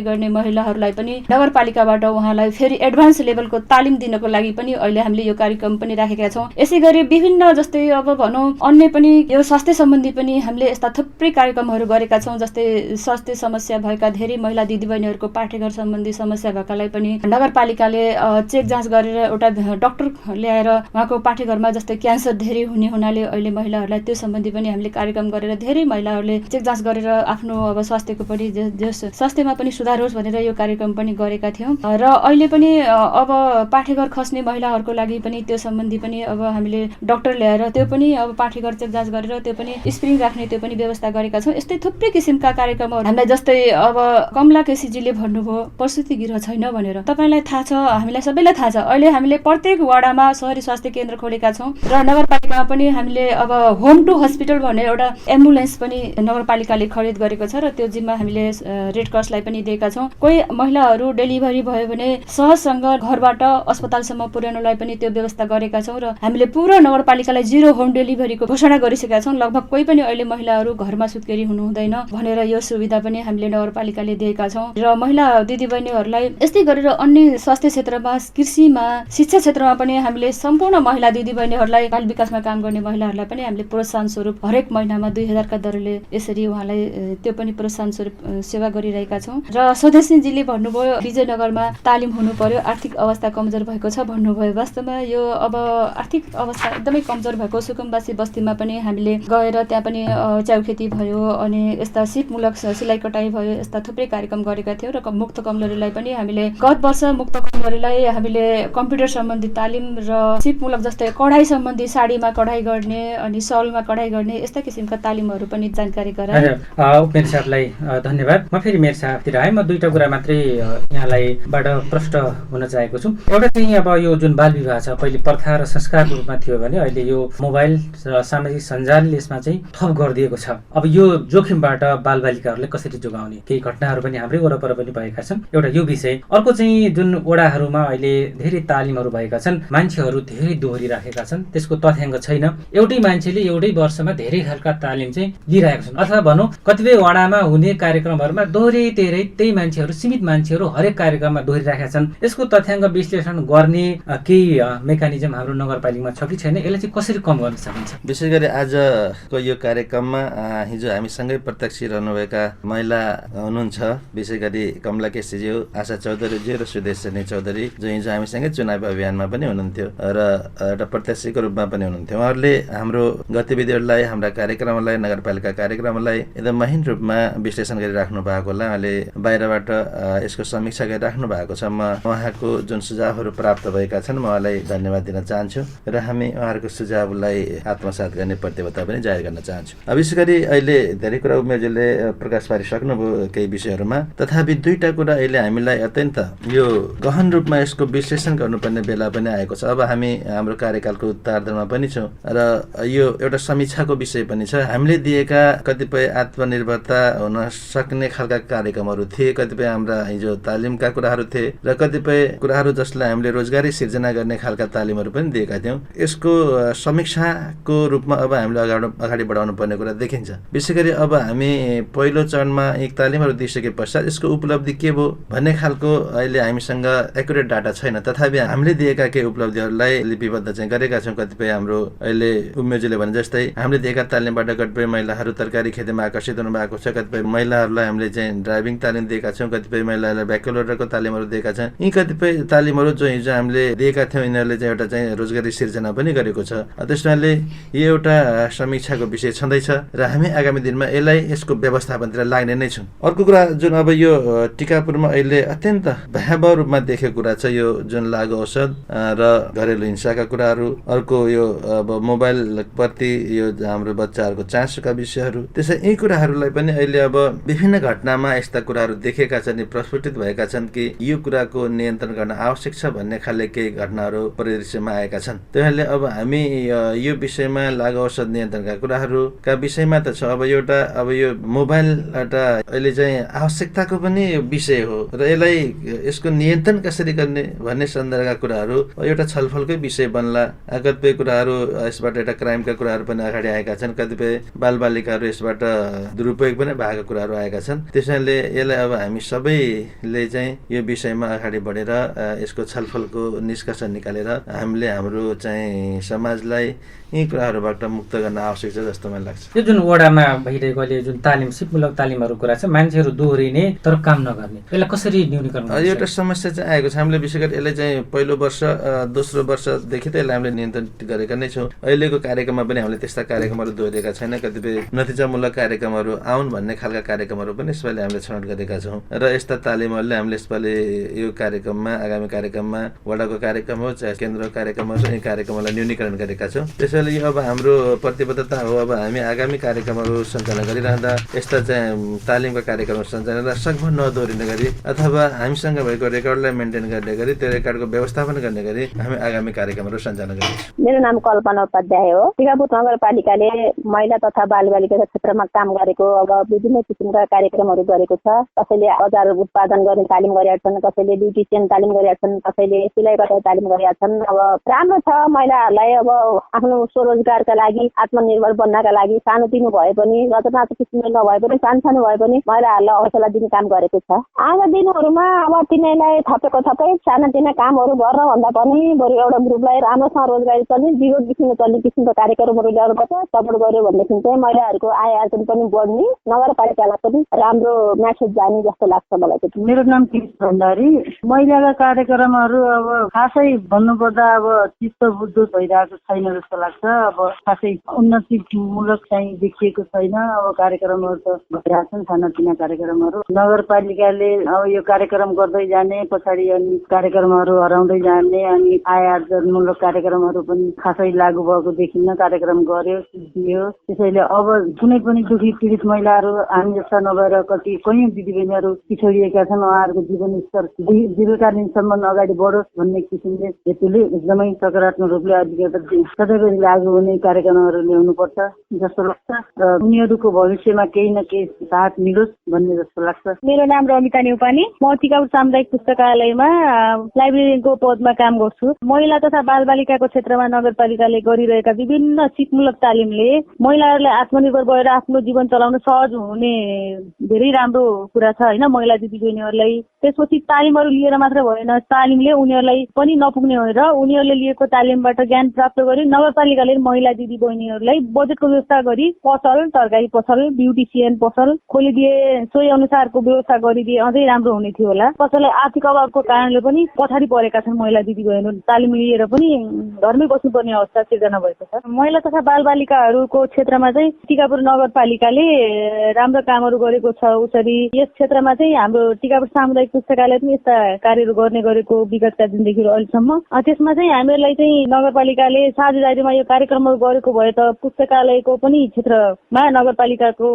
गर्ने महिलाहरूलाई पनि नगरपालिकाबाट उहाँलाई फेरि एडभान्स लेभलको तालिम दिनको लागि पनि अहिले हामीले यो कार्यक्रम पनि राखेका छौँ। यसै गरी विभिन्न जस्तै अब भनौँ अन्य पनि यो स्वास्थ्य सम्बन्धी पनि हामीले यस्ता थुप्रै कार्यक्रमहरू गरेका छौँ। जस्तै स्वास्थ्य समस्या भएका धेरै महिला दिदीबहिनीहरूको पाठेघर सम्बन्धी समस्या भएकालाई पनि नगरपालिकाले चेक जाँच गरेर एउटा डाक्टर ल्याएर उहाँको पाठेघरमा जस्तै क्यान्सर धेरै हुने हुनाले अहिले महिलाहरूलाई त्यो सम्बन्धी पनि हामीले कार्यक्रम गरेर धेरै महिलाहरूले चेक जाँच गरेर आफ्नो अब स्वास्थ्यको पनि स्वास्थ्यमा पनि सुधार होस् भनेर यो कार्यक्रम पनि गरेका थियौँ। र अहिले पनि अब पाठेघर खस्ने महिलाहरूको लागि पनि त्यो सम्बन्धी पनि अब हामीले डाक्टर ल्याएर त्यो पनि अब पाठेघर चेक जाँच गरेर त्यो पनि स्प्रिङ राख्ने त्यो पनि व्यवस्था गरेका छौँ। यस्तै थुप्रै किसिमका कार्यक्रमहरू हामीलाई जस्तै अब कमला केसीजीले भन्नुभयो प्रसुति गृह छैन भनेर। तपाईँलाई थाहा छ, हामीलाई सबैलाई थाहा छ, अहिले हामीले प्रत्येक वडामा शहरी स्वास्थ्य केन्द्र खोलेका छौँ र नगरपालिकामा पनि हामीले अब होम टु हस्पिटल भन्ने एउटा एम्बुलेन्स पनि नगरपालिकाले खरिद गरेको छ र त्यो जिम्मा हामीले रेड क्रसलाई पनि दिएका छौँ। कोही महिलाहरू डेलिभरी भयो भने सहजसँग घरबाट अस्पतालसम्म पुर्याउनलाई पनि त्यो व्यवस्था गरेका छौँ र हामीले पुरा नगरपालिकालाई 0 होम डेलिभरीको घोषणा गरिसकेका छौँ। लगभग कोही पनि अहिले महिलाहरू घरमा सुत्केरी हुनु हुँदैन भनेर यो सुविधा पनि हामीले नगरपालिकाले दिएका छौँ। र महिला दिदीबहिनीहरूलाई यस्तै गरेर अन्य स्वास्थ्य क्षेत्रमा, कृषिमा, शिक्षा क्षेत्रमा पनि हामीले सम्पूर्ण महिला दिदीबहिनीहरूलाई बाल विकासमा काम गर्ने महिलाहरूलाई पनि हामीले प्रोत्साहन स्वरूप हरेक महिनामा 2000 का दरले यसरी उहाँलाई त्यो पनि प्रोत्साहन स्वरूप सेवा गरिरहेका छौँ। र सदस्यजीले भन्नुभयो विजयनगरमा तालिम हुनु पर्यो, आर्थिक अवस्था कमजोर भएको छ भन्नुभयो। वास्तवमा यो अब आर्थिक अवस्था एकदमै कमजोर भएको सुकुम्बासी बस्तीमा पनि हामीले गएर त्यहाँ पनि च्याउखेती भयो अनि यस्ता सिपमूलक सिलाइ कटाइ भयो, यस्ता थुप्रै कार्यक्रम गरेका थियौँ। र मुक्त कमलरीलाई पनि हामीले गत वर्ष मुक्त कमलरीलाई हामीले कम्प्युटर सम्बन्धी तालिम र सिपमूलक जस्तै कढाई सम्बन्धी साडीमा कढाई गर्ने अनि सलमा कढाई गर्ने यस्ता किसिमका तालिमहरू पनि जानकारी गराए। उपेन्द्र साहबलाई धन्यवाद। म फेरि मेरो साथतिर आएँ। म दुईवटा कुरा मात्रै यहाँलाईबाट प्रष्ट हुन चाहेको छु। एउटा चाहिँ अब यो जुन बाल विवाह छ पहिले प्रथा र संस्कारको रूपमा थियो भने अहिले यो मोबाइल र सामाजिक सञ्जालले यसमा चाहिँ थप गरिदिएको छ। अब यो जोखिमबाट बालबालिकाहरूलाई कसरी जोगाउने केही घटनाहरू पनि हाम्रै वरपर पनि भएका छन्। एउटा यो विषय। अर्को चाहिँ जुन वडाहरूमा अहिले धेरै तालिमहरू भएका छन्, मान्छेहरू धेरै दोहोरिराखेका छन्, त्यसको तथ्याङ्क छैन। एउटै मान्छेले एउटै वर्षमा धेरै खालका तालिम चाहिँ लिइरहेका छन्। अथवा भनौँ कतिपय वडामा हुने कार्यक्रमहरूमा दोहोरै त्यही मान्छेहरू, सीमित मान्छेहरू हरेक कार्यक्रममा दोहोरिराखेका छन्। यसको तथ्याङ्क विश्लेषण गर्ने केही मेकानिजम हाम्रो नगरपालिकामा छ कि छैन? यसलाई चाहिँ कसरी कम गर्न सकिन्छ? विशेष गरी आजको यो कार्यक्रममा हिजो हामीसँगै प्रत्यक्ष रहनुभएका महिला हुनुहुन्छ, विशेष गरी कमला केसीज्यू, आशा चौधरीज्यू र सुदेशनी चौधरी, जो हिजो हामीसँगै चुनाव अभियानमा पनि हुनुहुन्थ्यो र एउटा प्रत्याशीको रूपमा पनि हुनुहुन्थ्यो। उहाँहरूले हाम्रो गतिविधिहरूलाई, हाम्रा कार्यक्रमलाई, नगरपालिका कार्यक्रमलाई एकदम महीन रूपमा विश्लेषण गरिराख्नु भएको होला। उहाँले बाहिरबाट यसको समीक्षा गरिराख्नु भएको छ। म उहाँको जुन सुझावहरू प्राप्त भएका छन् म उहाँलाई धन्यवाद दिन चाहन्छु र हामी उहाँहरूको सुझावलाई आत्मसात गर्ने प्रतिबद्धता पनि जाहेर गर्न चाहन्छु। विशेष गरी अहिले धेरै कुरा उमेरजीले प्रकाश पारिसक्नुभयो केही विषयहरूमा, तथापि दुईटा कुरा अहिले हामीलाई अत्यन्त यो गहन रूपमा यसको विश्लेषण गर्नुपर्ने बेला पनि आएको छ। अब हामी हाम्रो कार्यकालको उत्तरार्धमा पनि छौँ र यो एउटा समीक्षाको विषय पनि छ। हामीले दिएका कतिपय आत्मनिर्भरता हुन सक्ने खालका कार्यक्रमहरू थिए, कतिपय हाम्रा हिजो तालिमका कुराहरू थिए र कतिपय कुराहरू जसलाई हामीले रोजगारी सिर्जना गर्ने खालका तालिमहरू पनि दिएका थियौँ। यसको समीक्षाको रूपमा अब हामीले अगाडि बढाउनु पर्ने कुरा देखिन्छ। विशेष गरी अब हामी पहिलो चरणमा एक तालिमहरू दिइसके पश्चात यसको उपलब्धि के भयो भन्ने खालको अहिले हामीसँग एकुरेट डाटा छैन। तथापि हामीले दिएका केही उपलब्धिहरूलाई लिपिबद्ध चाहिँ गरेका छौँ। कतिपय हाम्रो अहिले उमेरजीले भने जस्तै हामीले दिएका तालिमबाट कतिपय महिलाहरू तरकारी खेतीमा आकर्षित हुनु भएको छ, कतिपय महिलाहरूलाई हामीले चाहिँ ड्राइभिङ तालिम दिएका छौँ, कतिपय महिलाहरूलाई ब्याकलरको तालिमहरू दिएका छौँ। यी कतिपय तालिमहरू जो हिजो हामीले दिएका थियौँ यिनीहरूले चाहिँ एउटा चाहिँ रोजगारी सिर्जना पनि गरेको छ। त्यस कारणले यो एउटा समीक्षाको विषय छँदैछ र हामी आगामी दिनमा यसको व्यवस्थापनतिर लाग्ने नै छौँ। अर्को कुरा जुन अब यो टिकापुरमा अहिले अत्यन्त भयावह रूपमा देखेको कुरा छ यो जुन लागु औषध र घरेलु हिंसाका कुराहरू, अर्को यो अब मोबाइल प्रति यो हाम्रो बच्चाहरूको चासोका विषयहरू, त्यसै यी कुराहरूलाई पनि अहिले अब विभिन्न घटनामा यस्ता कुराहरू देखेका छन्, प्रस्फुटित भएका छन् कि यो कुराको नियन्त्रण गर्न आवश्यक छ भन्ने खाले केही घटनाहरू परिदृश्यमा आएका छन्। त्यसैले अब हामी यो विषयमा लागु औषध नियन्त्रणका कुराहरूका विषयमा त छ। अब यो मोबाइल एउटा अहिले चाहिँ आवश्यकताको पनि विषय हो र यसलाई यसको नियन्त्रण कसरी गर्ने भन्ने सन्दर्भका कुराहरू एउटा छलफलकै विषय बन्ला। कतिपय कुराहरू यसबाट एउटा क्राइमका कुराहरू पनि अगाडि आएका छन्, कतिपय बालबालिकाहरू यसबाट दुरुपयोग पनि भएको कुराहरू आएका छन्। त्यसैले यसलाई अब हामी सबैले चाहिँ यो विषयमा अगाडि बढेर यसको छलफलको निष्कर्ष निकालेर हामीले हाम्रो चाहिँ समाजलाई यी कुराहरूबाट मुक्त गर्न आवश्यक छ जस्तो मलाई लाग्छ। यो जुन वडामा भइरहेको अहिले जुन तालिम सिपमूलक तालिमहरू कुरा छ, मान्छेहरू दोहोरिने तर काम नगर्ने, यसलाई कसरी न्यूनीकरण गर्ने? एउटा समस्या चाहिँ आएको छ। हामीले विशेष गरी यसलाई चाहिँ पहिलो वर्ष दोस्रो वर्षदेखि त यसलाई हामीले नियन्त्रण गरेका नै छौँ। अहिलेको कार्यक्रममा पनि हामीले त्यस्ता कार्यक्रमहरू दोहोरिएका छैन। कतिपय नतिजामूलक कार्यक्रमहरू आउन् भन्ने खालका कार्यक्रमहरू पनि यसपालि हामीले छनौट गरेका छौँ र यस्ता तालिमहरूले हामीले यसपालि यो कार्यक्रममा आगामी कार्यक्रममा वडाको कार्यक्रम हो चाहे केन्द्रको कार्यक्रम हो यी कार्यक्रमहरूलाई न्यूनीकरण गरेका छौँ। त्यसैले यो अब हाम्रो प्रतिबद्धता हो। अब हामी आगामी कार्यक्रमहरू सञ्चालन गरिरहँदा यस्ता चाहिँ तालिमका कार्यक्रमहरू सञ्चालन गर्दा सकभर नदोहोरिने गरी अथवा हामीसँग भएको रेकर्डलाई मेन्टेन गर्ने गरी त्यो रेकर्डको व्यवस्थापन गर्ने गरी हामी आगामी कार्यक्रमहरू सञ्चालन गर्छौँ। मेरो नाम कल्पना उपाध्याय हो। टिकापुर नगरपालिकाले महिला तथा बालबालिकाका क्षेत्रमा काम गरेको अब विभिन्न किसिमका कार्यक्रमहरू गरेको छ। कसैले अचार उत्पादन गर्ने तालिम गरेका छन्, कसैले ब्युटिसियन तालिम गरेका छन्, कसैले सिलाइ कटाइ तालिम गरेका छन्। अब राम्रो छ महिलाहरूलाई अब आफ्नो स्वरोजगारका लागि आत्मनिर्भर बन्नका लागि सानोतिनो भए पनि रचनात्मक किसिमले नभए पनि सानो भए पनि महिलाहरूलाई हौसला दिने काम गरेको छ। आगामी दिनहरूमा अब तिनीहरूलाई थपेको थपै सानातिना कामहरू गर्न भन्दा पनि बरु एउटा ग्रुपलाई राम्रोसँग रोजगारी चल्ने जीवन किसिमको चल्ने किसिमको कार्यक्रमहरू ल्याउनुपर्छ। सपोर्ट गर्यो भनेदेखि चाहिँ महिलाहरूको आय आर्जन पनि बढ्ने, नगरपालिकालाई पनि राम्रो म्यासेज जाने जस्तो लाग्छ मलाई चाहिँ। मेरो नाम कृष्ण भण्डारी। महिलाका कार्यक्रमहरू अब खासै भन्नुपर्दा अब चित्त बुझ्दो भइरहेको छैन जस्तो लाग्छ। अब खासै उन्नतिमूलक चाहिँ देखिएको छैन। अब कार्यक्रमहरू त भइरहेछन् सानातिना कार्यक्रमहरू। नगरपालिकाले अब यो कार्यक्रम गर्दै जाने पछाडि अनि कार्यक्रमहरू हराउँदै जाने अनि आय आर्जनमूलक कार्यक्रमहरू पनि खासै लागू भएको देखिन्न। कार्यक्रम गर्यो दियो। त्यसैले अब कुनै पनि दुखी पीडित महिलाहरू हामी जस्ता नभएर कति कैयौँ दिदीबहिनीहरू पिछडिएका छन्। उहाँहरूको जीवन स्तर दीर्घकालीनसम्म अगाडि बढोस् भन्ने किसिमले हेतुले एकदमै सकारात्मक रूपले अधिकतर सधैँभरि लागू हुने कार्यक्रमहरू ल्याउनुपर्छ जस्तो लाग्छ र उनीहरूको भविष्यमा केही न केही साथ मिलोस् भन्ने जस्तो लाग्छ। मेरो नाम रमिता नेउपाने। म टिकापुर सामुदायिक पुस्तकालयमा लाइब्रेरियनको पदमा काम गर्छु। महिला तथा बालबालिकाको क्षेत्रमा नगरपालिकाले गरिरहेका विभिन्न सिपमूलक तालिमले महिलाहरूलाई आत्मनिर्भर भएर आफ्नो जीवन चलाउन सहज हुने धेरै राम्रो कुरा छ होइन महिला दिदीबहिनीहरूलाई। त्यसपछि तालिमहरू लिएर मात्र भएन, तालिमले उनीहरूलाई पनि नपुग्ने भएर उनीहरूले लिएको तालिमबाट ज्ञान प्राप्त गरी नगरपालिकाले महिला दिदीबहिनीहरूलाई बजेटको व्यवस्था गरी पसल, तरकारी पसल, ब्युटिसियन पसल खोलिदिए, सोही अनुसारको व्यवस्था गरिदिए अझै राम्रो हुने थियो होला। कसैलाई आर्थिक अभावको कारणले पनि पछाडि परेका छन् महिला दिदीबहिनीहरू। तालिम लिएर पनि घरमै बस्नुपर्ने अवस्था सिर्जना भएको छ। महिला तथा बालबालिकाहरूको क्षेत्रमा चाहिँ टिकापुर नगरपालिकाले राम्रो कामहरू गरेको छ। उसरी यस क्षेत्रमा चाहिँ हाम्रो टिकापुर सामुदायिक पुस्तकालय पनि यस्ता कार्यहरू गर्ने गरेको विगतका दिनदेखि अहिलेसम्म। त्यसमा चाहिँ हामीहरूलाई चाहिँ नगरपालिकाले साझेदारीमा यो कार्यक्रमहरू गरेको भए त पुस्तकालयको पनि क्षेत्रमा नगरपालिकाको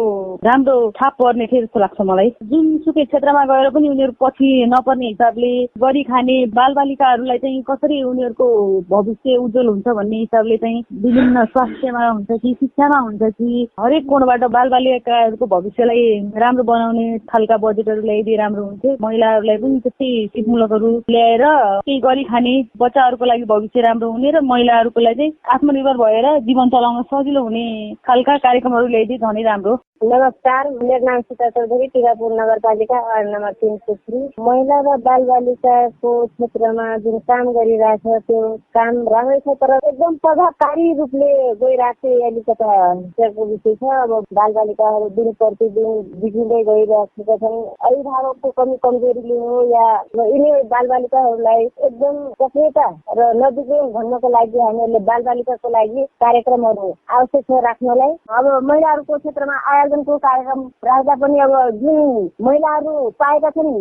राम्रो छाप पर्ने थियो जस्तो लाग्छ मलाई। जुनसुकै क्षेत्रमा गएर पनि उनीहरू पछि नपर्ने हिसाबले गरी खाने बालबालिकाहरूलाई चाहिँ कसरी उनीहरूको भविष्य उज्जवल हुन्छ भन्ने हिसाबले चाहिँ विभिन्न स्वास्थ्यमा हुन्छ कि शिक्षामा हुन्छ कि हरेक कोणबाट बालबालिकाहरूको भविष्यलाई राम्रो बनाउने खालका बजेटहरू ल्याइदिए राम्रो हुन्थ्यो। महिलाहरूलाई पनि त्यस्तै सिपमूलकहरू ल्याएर केही गरी खाने, बच्चाहरूको लागि भविष्य राम्रो हुने र महिलाहरूको लागि चाहिँ आत्मनिर्भर भएर जीवन चलाउन सजिलो हुने खालका कार्यक्रमहरू ल्याइदिए झनै राम्रो। नमस्कार, मेरो नाम सीता चौधरी, टिकापुर नगरपालिका वार्ड नम्बर 303। महिला र बालबालिकाको क्षेत्रमा जुन काम गरिरहेछ त्यो काम राम्रै छ, तर एकदम प्रभावकारी रूपले गइरहेको अलिकता विषयको विषय छ। अब बालबालिकाहरू दिन प्रतिदिन बिग्रिँदै गइरहेका छन्। अभिभावकको कमी कमजोरीले हो या यिनी बालबालिकाहरूलाई एकदम सक्रियता र नजिकै भन्नको लागि हामीहरूले बालबालिकाको लागि कार्यक्रमहरू आवश्यक छ राख्नलाई। अब महिलाहरूको क्षेत्रमा आयोजनको कार्यक्रम राख्दा पनि अब जुन महिलाहरू पाएका छन्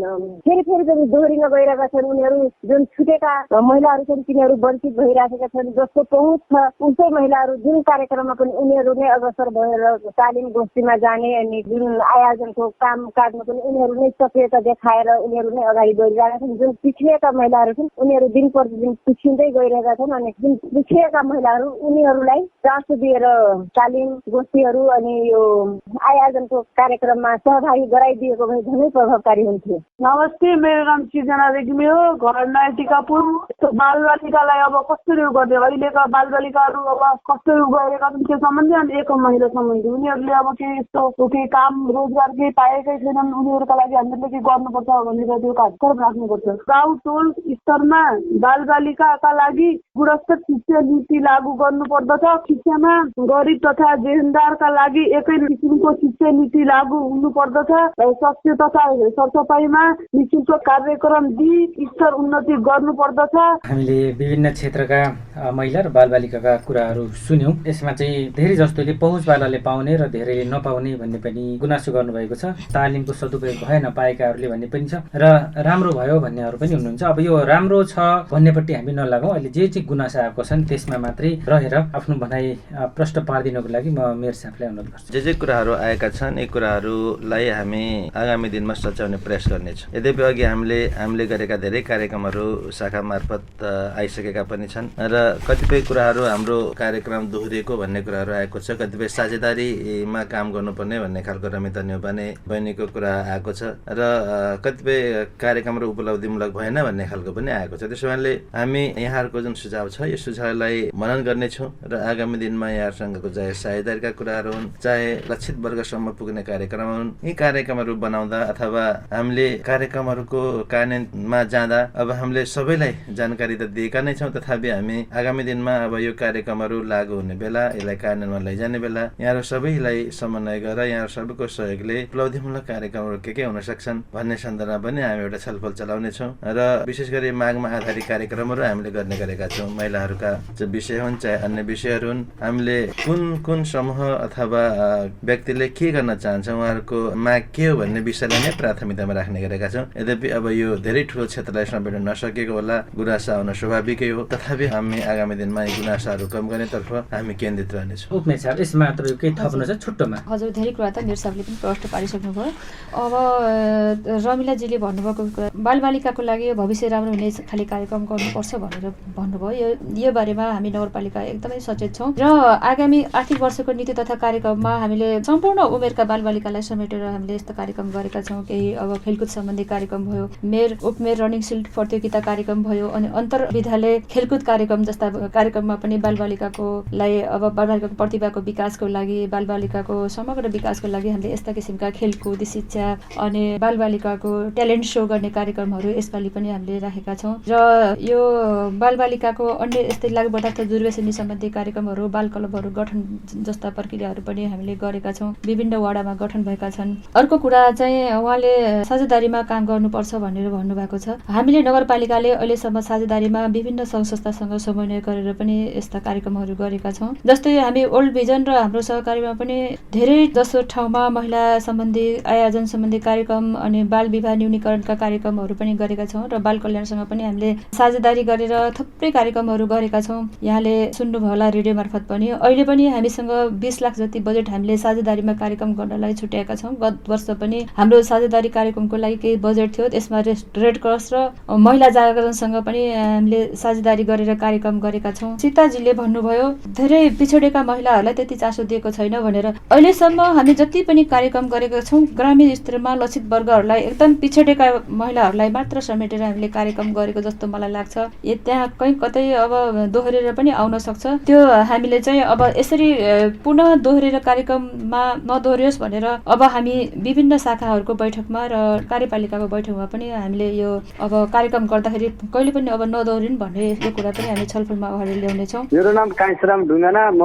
फेरि पनि दोहोरिन गइरहेका छन्। उनीहरू जुन छुटेका महिलाहरू छन् तिनीहरू वञ्चित भइराखेका छन्। जसको पहुँच छ उसै महिलाहरू जुन कार्यक्रममा पनि उनीहरू नै अग्रसर भएर तालिम गोष्ठीमा जाने अनि जुन आयोजनको काम काजमा पनि उनीहरू नै सक्रियता देखाएर उनीहरू नै अगाडि बढिरहेका छन्। जुन पिछडिएका महिलाहरू छन् उनीहरू दिन प्रतिदिन पिछिँदै गइरहेका छन् अनि जुन पिछडिएका महिलाहरू उनीहरूलाई चासो दिएर तालिम गोष्ठीहरू अनि यो आयोजनको कार्यक्रममा सहभागी गराइदिएको भए झनै प्रभावकारी हुन्थ्यो। नमस्ते, मेरो नाम सृजना रेग्मी हो, घर नयाँ टिकापुर। बालबालिकालाई अब कसरी गर्ने, अहिलेका बालबालिकाहरू अब कसरी गएका छन् त्यो सम्बन्धी अनि एक महिला सम्बन्धी उनीहरूले अब केही यस्तो केही काम रोजगार केही पाएकै छैनन्, उनीहरूका लागि हामीले के गर्नुपर्छ भनेर त्यो कार्यक्रम राख्नुपर्छ। गाउँ टोल स्तरमा बालबालिकाका लागि गुणस्तर शिक्षा नीति लागू गर्नुपर्दछ। शिक्षामा गरिब तथा देनदारका लागि एकै किसिमको शिक्षा नीति लागू हुनुपर्दछ। स्वास्थ्य तथा सरसफाइमा निःशुल्क कार्यक्रम दिई स्तर उन्नति गर्नुपर्दछ। हामीले विभिन्न क्षेत्रका महिला र बालबालिकाका कुराहरू सुन्यौं। यसमा चाहिँ धेरै जस्तोले पहुँचवालाले पाउने र धेरैले नपाउने भन्ने पनि गुनासो गर्नुभएको छ। तालिमको सदुपयोग भए नपाएकाहरूले भन्ने पनि छ र राम्रो भयो भन्नेहरू पनि हुनुहुन्छ। अब यो राम्रो छ भन्नेपट्टि हामी नलागौँ। अहिले जे चाहिँ गुनासो आएको छन् त्यसमा मात्रै रहेर आफ्नो भनाइ प्रश्न पारिदिनको लागि म मेयर साहबलाई अनुरोध गर्छु। जे कुराहरू आएका छन् यी कुराहरूलाई हामी आगामी दिनमा सच्याउने प्रयास गर्नेछौँ। यद्यपि अघि हामीले गरेका धेरै कार्यक्रमहरू शाखा मार्फत आइसकेका पनि छन् र कतिपय कुराहरू हाम्रो कार्यक्रम दोहोरिएको भन्ने कुराहरू आएको छ। कतिपय साझेदारीमा काम गर्नुपर्ने भन्ने खालको रमिता न्यौपाने बहिनीको कुरा आएको छ र कतिपय कार्यक्रमहरू उपलब्धिमूलक भएन भन्ने खालको पनि आएको छ। त्यसो कारणले हामी यहाँहरूको जुन सुझाव छ यो सुझावलाई मनन गर्नेछौँ र आगामी दिनमा यहाँहरूसँगको चाहे साझेदारीका कुराहरू हुन् चाहे लक्षित वर्गसम्म पुग्ने कार्यक्रम हुन्, यी कार्यक्रमहरू बनाउँदा अथवा हामीले कार्यक्रमहरूको कार्यान्वयनमा जाँदा अब हामीले सबैलाई जानकारी त दिएका नै छौँ, तथापि हामी आगामी दिनमा अब यो कार्यक्रमहरू लागू हुने बेला यसलाई कार्यान्वयनमा लैजाने बेला यहाँहरू सबैलाई समन्वय गरेर यहाँहरू सबैको सहयोगले उपलब्धिमूलक कार्यक्रमहरू के हुन सक्छन् भन्ने सन्दर्भमा पनि हामी एउटा छलफल चलाउनेछौँ र विशेष गरी मागमा आधारित कार्यक्रमहरू हामीले गर्ने गरेका छौँ। महिलाहरूका जो विषय हुन् चाहे अन्य विषयहरू हुन्, हामीले कुन समूह अथवा व्यक्तिले के गर्न चाहन्छ उहाँहरूको माग के हो भन्ने विषयलाई नै प्राथमिकतामा राख्ने गरेका छौँ। यद्यपि अब यो धेरै ठुलो क्षेत्रलाई समेट्न नसकेको होला, गुनासा आउन स्वाभाविकै हो, तथापि हामी आगामी दिनमा यी गुनासाहरू कम गर्नेतर्फ हामी केन्द्रित रहनेछौँ। उपमेयर साहब, यसमा तपाईँ केही थप्नु छ छुट्टोमा? हजुर, धेरै कुरा त मेरो साहबले पनि प्रश्न पारिसक्नुभयो। अब रमिलाजीले भन्नुभएको कुरा बालबालिकाको लागि भविष्य राम्रो हुने खालि कार्यक्रम गर्नुपर्छ भनेर भन्नुभयो। यो बारेमा हामी नगरपालिका एकदमै सचेत छौँ र आगामी आर्थिक वर्षको नीति तथा कार्यक्रममा हामीले सम्पूर्ण उमेरका बालबालिकालाई समेटेर हामीले यस्तो कार्यक्रम गरेका छौँ। केही अब खेलकुद सम्बन्धी कार्यक्रम भयो, उपमेयर रनिङ सिल्ड प्रतियोगिता कार्यक्रम भयो, अनि अन्तर विद्यालय खेलकुद कार्यक्रम जस्ता कार्यक्रममा पनि बालबालिकाकोलाई अब बालबालिकाको प्रतिभाको विकासको लागि बालबालिकाको समग्र विकासको लागि हामीले यस्ता किसिमका खेलकुद शिक्षा अनि बालबालिकाको ट्यालेन्ट सो गर्ने कार्यक्रमहरू यसपालि पनि हामीले राखेका छौँ र यो बालबालिकाको अन्य यस्तै लागु पदार्थ दुर्व्यसनी सम्बन्धी कार्यक्रमहरू बाल क्लबहरू गठन जस्ता प्रक्रियाहरू पनि हामीले गरेका छौँ। विभिन्न वडामा गठन भएका छन्। अर्को कुरा चाहिँ उहाँले साझेदारीमा काम गर्नुपर्छ भनेर भन्नुभएको छ। हामीले नगरपालिकाले अहिलेसम्म साझेदारीमा विभिन्न सङ्घ संस्थासँग समन्वय गरेर पनि यस्ता कार्यक्रमहरू गरेका छौँ। जस्तै हामी ओल्ड भिजन र हाम्रो सहकारीमा पनि धेरै जसो ठाउँमा महिला सम्बन्धी आयोजन सम्बन्धी कार्यक्रम अनि बाल विवाह न्यूनीकरणका कार्यक्रमहरू पनि गरेका छौँ र बाल कल्याणसँग पनि हामीले साझेदारी गरेर थुप्रै कार्यक्रमहरू गरेका छौँ। यहाँले सुन्नुभयो होला रेडियो मार्फत पनि। अहिले पनि हामीसँग 20 लाख जति बजेट हामीले साझेदारीमा कार्यक्रम गर्नलाई छुट्याएका छौँ। गत वर्ष पनि हाम्रो साझेदारी कार्यक्रमको लागि केही बजेट थियो, त्यसमा रेड क्रस र महिला जागरणसँग पनि हामीले साझेदारी गरेर कार्यक्रम गरेका छौँ। सीताजीले भन्नुभयो धेरै पिछडेका महिलाहरूलाई त्यति चासो दिएको छैन भनेर। अहिलेसम्म हामी जति पनि कार्यक्रम गरेका छौँ ग्रामीण स्तरमा लक्षित वर्गहरूलाई एकदम पिछडेका महिलाहरूलाई मात्र समेटेर हामीले कार्यक्रम गरेको जस्तो मलाई लाग्छ। त्यहाँ कहीँ कतै अब दोहोरेर पनि आउन सक्छ। त्यो हामीले चाहिँ अब यसरी पुनः दोहोरेर कार्यक्रममा नदोहोरियोस् भनेर अब हामी विभिन्न शाखाहरूको बैठकमा र कार्यपालिकाको बैठकमा पनि हामीले यो अब कार्यक्रम गर्दाखेरि कहिले पनि अब नदोहोरिन् भन्ने यो कुरा पनि हामी छलफलमा अगाडि ल्याउनेछौँ। मेरो नाम कान्छराम ढुङ्गाना, म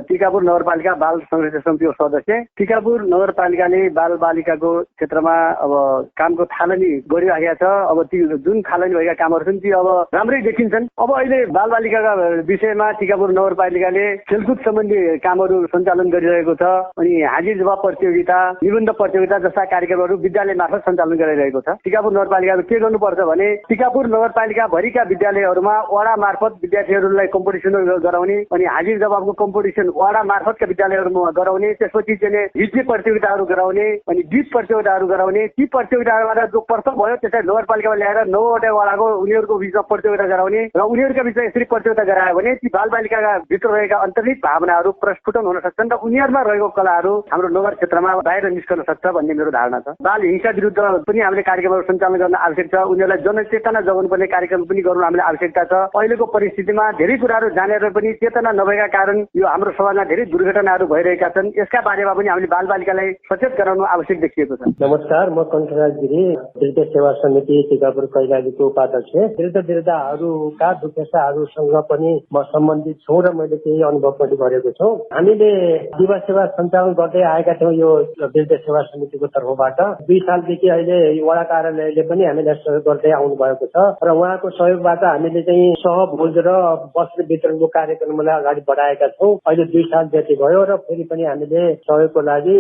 टिकापुर नगरपालिका बाल संरक्षण समितिको सदस्य। टिकापुर नगरपालिकाले बाल बालिकाको क्षेत्रमा अब कामको थालनी गरिराखेका छ। अब ती जुन थालनी भएका कामहरू छन् ती अब राम्रै देखिन्छन्। अब अहिले बाल बालिकाका विषयमा टिकापुर नगरपालिकाले खेलकुद सम्बन्धी कामहरू सञ्चालन गरिरहेको छ। अनि हाजिर जवाब प्रतियोगिता, निबन्ध प्रतियोगिता जस्ता कार्यक्रमहरू विद्यालय मार्फत सञ्चालन गरिरहेको छ। टिकापुर नगरपालिकाले के गर्नुपर्छ भने टिकापुर नगरपालिका भरिका विद्यालयहरूमा वडा मार्फत विद्यार्थीहरूलाई कम्पिटिसनहरू गराउने अनि हाजिर जवाबको कम्पिटिसन वडा मार्फतका विद्यालयहरूमा गराउने, त्यसपछि चाहिँ हिज्जे प्रतियोगिताहरू गराउने अनि गीत प्रतियोगिताहरू गराउने। ती प्रतियोगिताबाट जो प्रथम भयो त्यसलाई नगरपालिकामा ल्याएर 9वटा वडाको उनीहरूको बिचमा प्रतियोगिता गराउने र उनीहरूका बिचमा यसरी प्रतियोगिता गरायो भने ती बालबालिकाका भित्र रहेका अन्तर्निहित भावनाहरू प्रस्फुटन हुन सक्छन् र उनीहरूमा रहेको कलाहरू उहाँहरू हाम्रो नगर क्षेत्रमा बाहिर निस्कन सक्छ भन्ने मेरो धारणा छ। बाल हिंसा विरुद्ध पनि हामीले कार्यक्रमहरू सञ्चालन गर्न आवश्यक छ। उनीहरूलाई जनचेतना जगाउनु पर्ने कार्यक्रम पनि गर्नु हामीले आवश्यकता छ। अहिलेको परिस्थितिमा धेरै कुराहरू जानेर पनि चेतना नभएका कारण यो हाम्रो समाजमा धेरै दुर्घटनाहरू भइरहेका छन्। यसका बारेमा पनि हामीले बालबालिकालाई सचेत गराउनु आवश्यक देखिएको छ। नमस्कार, म कण्ठराज गिरी, वृद्ध सेवा समिति टिकापुर कैलालीको उपाध्यक्ष। वृद्धहरूका दुखेसाहरूसँग पनि म सम्बन्धित छु र मैले केही अनुभव पनि गरेको छु। हामीले युवा सेवा सञ्चालन गर्दै आएका थियौँ यो वृद्ध सेवा समितिको तर्फबाट। 2 सालदेखि अहिले वडा कार्यालयले पनि हामीलाई सहयोग गर्दै आउनु भएको छ र उहाँको सहयोगबाट हामीले चाहिँ सहभोज र वस्त्र वितरणको कार्यक्रमलाई अगाडि बढाएका छौँ। अहिले 2 साल जति भयो र फेरि पनि हामीले सहयोगको लागि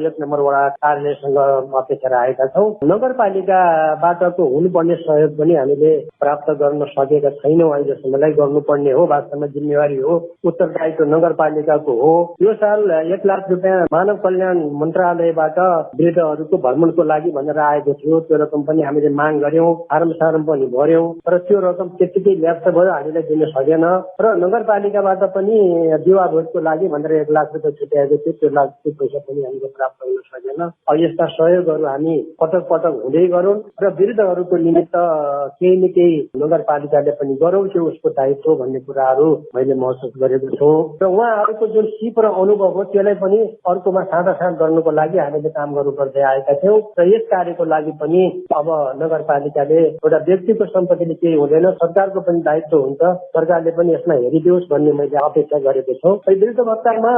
1 नम्बर वडा कार्यालयसँग अपेक्षा राखेका छौँ। नगरपालिकाबाटको हुनुपर्ने सहयोग पनि हामीले प्राप्त गर्न सकेका छैनौँ। अहिलेसम्मलाई गर्नुपर्ने हो, वास्तवमा जिम्मेवारी हो, उत्तरदायित्व नगरपालिकाको हो। यो साल 1 लाख रुपियाँ मानव कल्याण मन्त्रालयबाट वृद्धहरूको भ्रमणको लागि भनेर आएको थियो। त्यो रकम पनि हामीले माग गर्यौं, फारम पनि भर्यौं, तर त्यो रकम त्यतिकै ल्याप्स भयो, हामीले दिन सकेन। र नगरपालिकाबाट पनि विवाह भोजको लागि भनेर 1 लाख रुपियाँ छुट्याएको थियो, त्यो पैसा पनि हामीले प्राप्त गर्न सकेन। यस्ता सहयोगहरू हामी पटक पटक हुँदै गरौँ र वृद्धहरूको निमित्त केही न केही नगरपालिकाले पनि गरौँ, त्यो उसको दायित्व भन्ने कुराहरू मैले महसुस गरेको छु। र उहाँहरूको जुन सिप र अनुभव हो त्यसलाई पनि अर्कोमा साँटासाँट गर्नुको लागि हामीले काम गर्दै आएका थियौँ। र यस कार्यको लागि पनि अब नगरपालिकाले एउटा व्यक्तिको सम्पत्तिले केही हुँदैन, सरकारको पनि दायित्व हुन्छ, सरकारले पनि यसमा हेरिदियोस् भन्ने मैले अपेक्षा गरेको छु। वृद्धावस्थामा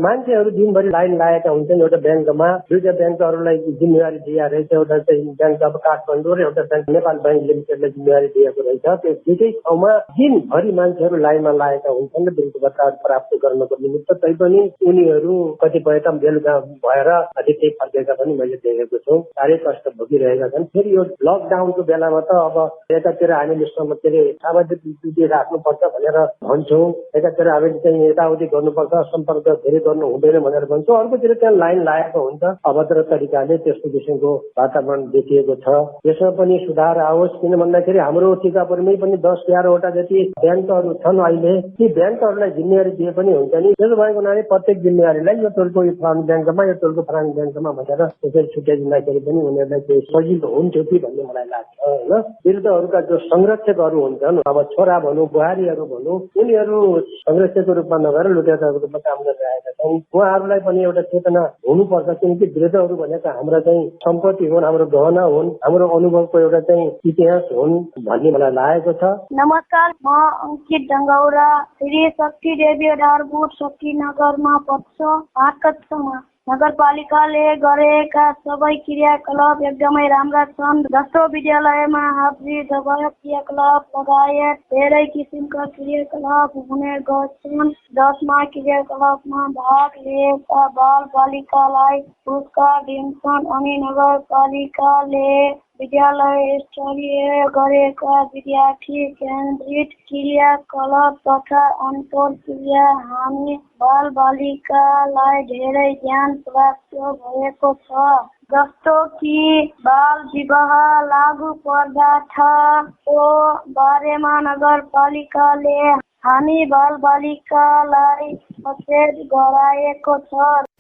मान्छेहरू दिनभरि लाइन लागेका हुन्छन्। एउटा ब्याङ्कमा 2 ब्याङ्कहरूलाई जिम्मेवारी दिएको रहेछ। एउटा चाहिँ ब्याङ्क अब काठमाडौँ र एउटा ब्याङ्क नेपाल ब्याङ्क लिमिटेडलाई जिम्मेवारी दिएको रहेछ। त्यो 2 ठाउँमा दिनभरि मान्छेहरू लाइनमा लागेका हुन्छन् र वृद्धावस्था प्राप्त गर्नको निमित्त। तैपनि उनीहरू कतिपय त बेलुका भएर अधिकै फर्केका पनि मैले देखेको छु। साह्रै कष्ट भोगिरहेका छन्। फेरि यो लकडाउनको बेलामा त अब एकातिर हामीले सामाजिक दूरी राख्नुपर्छ भनेर भन्छौँ, एकातिर हामीले चाहिँ यताउति गर्नुपर्छ, सम्पर्क धेरै गर्नु हुँदैन भनेर भन्छौँ, अर्कोतिर त्यहाँ लाइन लागेको हुन्छ। अभद्र तरिकाले त्यस्तो किसिमको वातावरण देखिएको छ। यसमा पनि सुधार आओस्, किन भन्दाखेरि हाम्रो टिकापुरमै पनि 10-11 वटा जति ब्याङ्कहरू छन्। अहिले ती ब्याङ्कहरूलाई जिम्मेवारी दिए पनि हुन्छ नि। त्यसो भएको हुनाले प्रत्येक जिम्मेवारीलाई यो टोलको यो फलानु ब्याङ्कमा, यो टोलको फलानु ब्याङ्कमा भनेर त्यसरी छुट्याइदिँदाखेरि पनि उनीहरूलाई केही सजिलो हुन्थ्यो कि भन्ने मलाई लाग्छ होइन। वृद्धहरूका जो संरक्षकहरू हुन्छन्, अब छोरा भनौँ बुहारीहरू भनौँ, उनीहरू संरक्षकको रूपमा नभएर लुटेराको रूपमा काम गरिरहेका छन्। उहाँहरूलाई पनि एउटा चेतना हुनुपर्छ, किनकि वृद्धहरू भनेका हाम्रो चाहिँ सम्पत्ति हुन्, हाम्रो गहना हुन्, हाम्रो अनुभवको एउटा चाहिँ इतिहास हुन् भन्ने मलाई लागेको छ। नमस्कार, म अंकित डङ्गौरा, श्री शक्ति देवी अडारपुर शक्तिनगरमा पर्छ। नगरपालिकाले गरेका सबै क्रियाकलाप एकदमै राम्रा छन्। जस्तो विद्यालयमा हाजिरी दबाई क्रियाकलाप लगायत धेरै किसिमका क्रियाकलाप हुने गर्छन्, जसमा क्रियाकलापमा भाग लिएका बाल बालिकालाई पुरस्कार दिन्छन् अनि नगरपालिकाले विद्यालय स्तरीय गरेका विद्यार्थी केन्द्रित क्रियाकलाप तथा अन्तर्क्रिया हामी बाल बालिकालाई धेरै ज्ञान प्राप्त भएको छ। जस्तो कि बाल विवाह लागू पदार्थको बारेमा नगरपालिकाले हामी बाल बालिकालाई सचेत गराएको छ।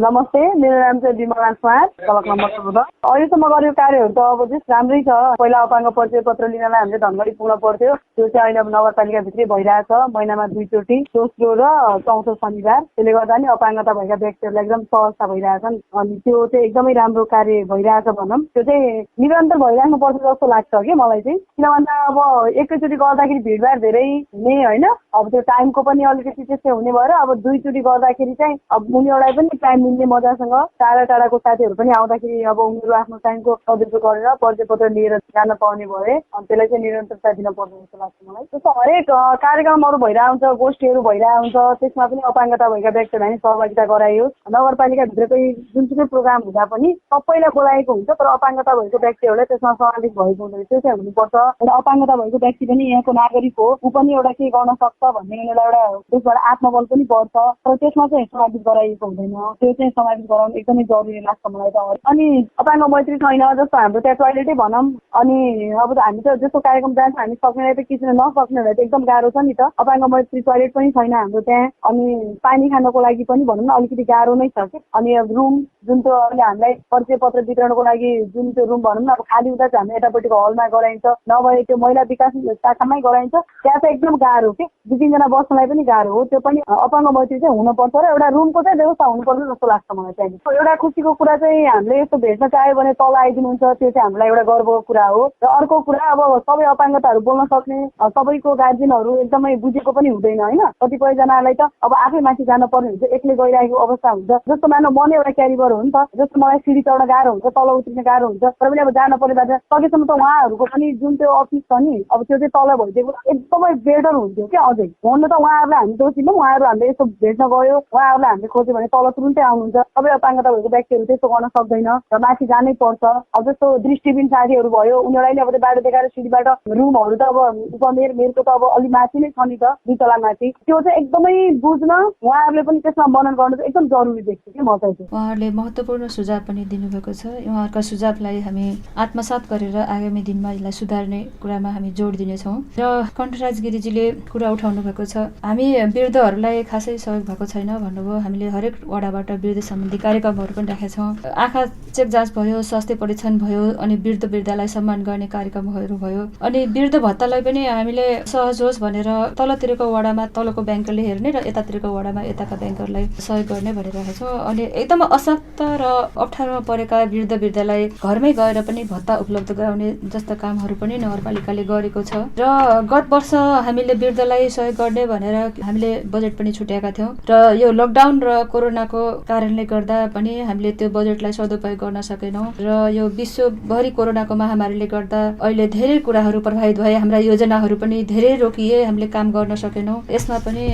नमस्ते, मेरो नाम चाहिँ विमला स्वाद, ब्लक नम्बर 14। अहिलेसम्म गरेको कार्यहरू त अब चाहिँ राम्रै छ। पहिला अपाङ्ग परिचय पत्र लिनलाई हामीले धनगढी पुग्न पर्थ्यो, त्यो चाहिँ अहिले नगरपालिकाभित्रै भइरहेछ। महिनामा 2 चोटि, दोस्रो र चौथो शनिबार। त्यसले गर्दा नि अपाङ्गता भएका व्यक्तिहरूलाई एकदम सहजता भइरहेछन्। अनि त्यो चाहिँ एकदमै राम्रो कार्य भइरहेछ भनौँ। त्यो चाहिँ निरन्तर भइराख्नुपर्छ जस्तो लाग्छ कि मलाई चाहिँ, किन भन्दा अब एकैचोटि गर्दाखेरि भिडभाड धेरै हुने होइन। अब त्यो टाइमको पनि अलिकति त्यस्तै हुने भएर अब 2 चोटि गर्दाखेरि चाहिँ अब उनीहरूलाई पनि टाइम मिल्ने मजासँग। टाढा टाढाको साथीहरू पनि आउँदाखेरि अब उनीहरू आफ्नो टाइमको सदुपयोग गरेर परिचय पत्र लिएर जान पाउने भए अनि त्यसलाई चाहिँ निरन्तरता दिन पर्छ जस्तो लाग्छ मलाई। जस्तो हरेक कार्यक्रमहरू भइरहेको हुन्छ, गोष्ठीहरू भइरहेको हुन्छ, त्यसमा पनि अपाङ्गता भएका व्यक्तिहरूलाई सहभागिता गराइयोस्। नगरपालिकाभित्रकै जुनसुकै प्रोग्राम हुँदा पनि सबैलाई बोलाएको हुन्छ, तर अपाङ्गता भएको व्यक्तिहरूलाई त्यसमा सहभागी भएको हुँदैन। त्यो चाहिँ हुनुपर्छ। एउटा अपाङ्गता भएको व्यक्ति पनि यहाँको नागरिक हो, ऊ पनि एउटा के गर्न सक्छ भन्ने उनीहरूलाई एउटा त्यसबाट आत्मबल पनि पर्छ। तर त्यसमा चाहिँ समावेश गराइएको हुँदैन। त्यो चाहिँ समावेश गराउनु एकदमै जरुरी लाग्छ मलाई त। अनि अपाङ्ग मैत्री छैन, जस्तो हाम्रो त्यहाँ टोयलेटै भनौँ, अनि अब हामी त जस्तो कार्यक्रम जान्छ हामी सक्नेलाई त किच्न नसक्नेलाई त एकदम गाह्रो छ नि त। अपाङ्ग मैत्री टोयलेट पनि छैन हाम्रो त्यहाँ, अनि पानी खानको लागि पनि भनौँ न अलिकति गाह्रो नै छ कि। अनि अब रुम जुन त्यो अहिले हामीलाई परिचय पत्र वितरणको लागि जुन त्यो रुम भनौँ न अब खाली हुँदा चाहिँ हामी यतापट्टिको हलमा गराइन्छ, नभए त्यो महिला विकास शाखामै गराइन्छ। त्यहाँ चाहिँ एकदम गाह्रो के, 2-3 जना बस्नलाई पनि गाह्रो हो। त्यो पनि अपाङ्ग मैत्री चाहिँ हुनुपर्छ र एउटा रुमको चाहिँ व्यवस्था हुनुपर्छ जस्तो लाग्छ मलाई चाहिँ। एउटा खुसीको कुरा चाहिँ हामीले यस्तो भेट्न चाह्यो भने तल आइदिनुहुन्छ, त्यो चाहिँ हामीलाई एउटा गर्वको कुरा हो। र अर्को कुरा अब सबै अपाङ्गताहरू बोल्न सक्ने सबैको गार्जियनहरू एकदमै बुझेको पनि हुँदैन होइन। कतिपय जनालाई त अब आफै माथि जान पर्ने हुन्छ, एक्लै गइरहेको अवस्था हुन्छ। जस्तो मानव म नै एउटा क्यारिबर हो नि त, जस्तो मलाई सिडी चढ्न गाह्रो हुन्छ, तल उत्रिन गाह्रो हुन्छ, तर पनि अब जान पर्ने बाटो सकेसम्म त उहाँहरूको पनि जुन त्यो अफिस छ नि अब त्यो चाहिँ तल भइदिएको एकदमै बेटर हुन्थ्यो क्या। अझै भन्नु त उहाँहरूलाई हामी दोषिनौँ, उहाँहरू हामीले यस्तो भेट्न गयो, उहाँहरूलाई हामीले खोज्यो भने तल तुरुन्तै आउनुहुन्छ। सबै अपाङ्गता भएको व्यक्तिहरू त्यस्तो गर्न सक्दैन र माथि जानै पर्छ। अब जस्तो दृष्टिबिन साथीहरू भयो, उनीहरूलाई नै अब त्यो बाटो देखाएर सिडीबाट रुमहरू त अब उपमेयरको त अब अलि माथि नै छ नि त, 2 तला माथि। त्यो चाहिँ एकदमै बुझ्न उहाँहरूले पनि त्यसमा मनन गर्नु चाहिँ एकदम जरुरी देख्छु कि म चाहिँ। उहाँहरूले महत्त्वपूर्ण सुझाव पनि दिनुभएको छ। उहाँहरूका सुझावलाई हामी आत्मसात गरेर आगामी दिनमा यसलाई सुधार्ने कुरामा हामी जोड दिनेछौँ। र कण्ठराज गिरीजीले कुरा उठाउनु भएको छ, हामी वृद्धहरूलाई खासै सहयोग भएको छैन भन्नुभयो। हामीले हरेक वडाबाट वृद्ध सम्बन्धी कार्यक्रमहरू पनि राखेका छौँ। आँखा चेक जाँच भयो, स्वास्थ्य परीक्षण भयो, अनि वृद्धलाई सम्मान गर्ने कार्यक्रमहरू भयो। अनि वृद्ध भत्तालाई पनि हामीले सहज होस् भनेर तलतिरको वडामा तलको ब्याङ्कले हेर्ने र यतातिरको वडामा यताका ब्याङ्कहरूलाई सहयोग गर्ने भनिरहेका छौँ। अनि एकदम अशक्त र अप्ठ्यारोमा परेका वृद्धलाई घरमै गएर पनि भत्ता उपलब्ध गराउने जस्ता कामहरू पनि नगरपालिकाले गरेको छ। र गत वर्ष हामीले वृद्धलाई सहयोग गर्ने भनेर हामीले बजेट पनि छुट्याएका थियौँ र यो लकडाउन र कोरोनाको कारणले गर्दा पनि हामीले त्यो बजेटलाई सदुपयोग गर्न सकेनौँ। र यो विश्वभरि कोरोनाको महामारीले गर्दा अहिले धेरै कुराहरू प्रभावित भए, हाम्रा योजनाहरू पनि धेरै रोकिए, हामीले काम गर्न सकेनौँ। यसमा पनि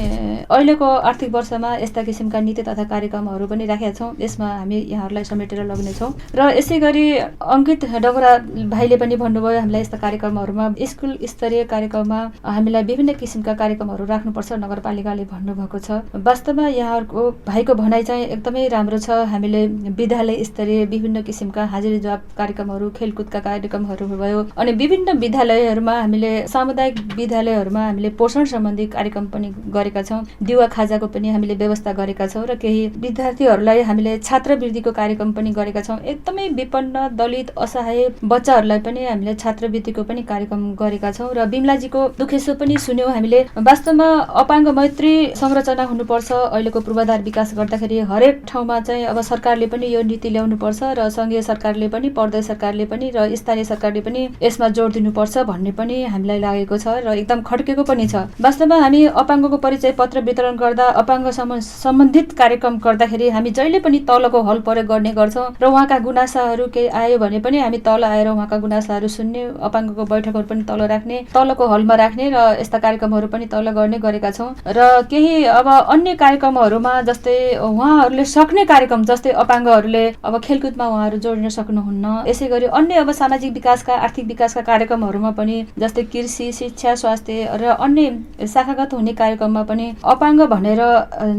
अहिलेको आर्थिक वर्षमा यस्ता किसिमका नीति तथा कार्यक्रमहरू पनि राखेका छौँ। यसमा हामी यहाँहरूलाई समेटेर लग्नेछौँ। र यसै गरी अङ्कित डगरा भाइले पनि भन्नुभयो हामीलाई यस्ता कार्यक्रमहरूमा स्कुल स्तरीय कार्यक्रममा हामीलाई विभिन्न किसिमका कार्यक्रमहरू राख्नुपर्छ नगरपालिकाले भन्नुभएको छ। वास्तवमा यहाँहरूको भाइको भनाइ चाहिँ एकदमै राम्रो छ। हामीले विद्यालय स्तरीय विभिन्न किसिमका हाजिरी जवाब कार्यक्रमहरू, खेलकुदका कार्यक्रमहरू भयो, अनि विभिन्न विद्यालयहरूमा हामीले सामुदायिक विद्यालयहरूमा हामीले पोषण सम्बन्धी कार्यक्रम पनि गरेका छौँ। दिवा खाजाको पनि हामीले व्यवस्था गरेका छौँ र केही विद्यार्थीहरूलाई हामीले छात्रवृत्तिको कार्यक्रम पनि गरेका छौँ। एकदमै विपन्न, दलित, असहाय बच्चाहरूलाई पनि हामीले छात्रवृत्तिको पनि कार्यक्रम गरेका छौँ। र बिमलाजीको दुखेसो पनि सुन्यौँ हामीले। वास्तवमा अपाङ्ग मैत्री संरचना हुनुपर्छ। अहिलेको पूर्वाधार विकास गर्दाखेरि हरेक ठाउँमा चाहिँ अब सरकारले पनि यो नीति ल्याउनुपर्छ र सङ्घीय सरकारले पनि, प्रदेश सरकारले पनि र स्थानीय सरकारले पनि यसमा जोड दिनुपर्छ भन्ने पनि हामीलाई लागेको छ र एकदम खड्केको पनि छ। वास्तवमा हामी अपाङ्गको परिचय पत्र वितरण गर्दा, अपाङ्ग सम्बन्धित कार्यक्रम गर्दाखेरि हामी जहिले पनि तलको हल प्रयोग गर्ने गर्छौँ र उहाँका गुनासाहरू केही आयो भने पनि हामी तल आएर उहाँका गुनासाहरू सुन्ने, अपाङ्गको बैठकहरू पनि तल राख्ने, तलको हलमा राख्ने र यस्ता कार्यक्रमहरू पनि तल गर्ने गरेका छौँ। र केही अब अन्य कार्यक्रमहरूमा जस्तै उहाँहरूले सक्ने कार्यक्रम, जस्तै अपाङ्गहरूले अब खेलकुदमा उहाँहरू जोडिन सक्नुहुन्न, यसै गरी अन्य अब सामाजिक विकासका, आर्थिक विकासका कार्यक्रमहरूमा पनि जस्तै कृषि, शिक्षा, स्वास्थ्य र अन्य शाखागत हुने कार्यक्रममा पनि अपाङ्ग भनेर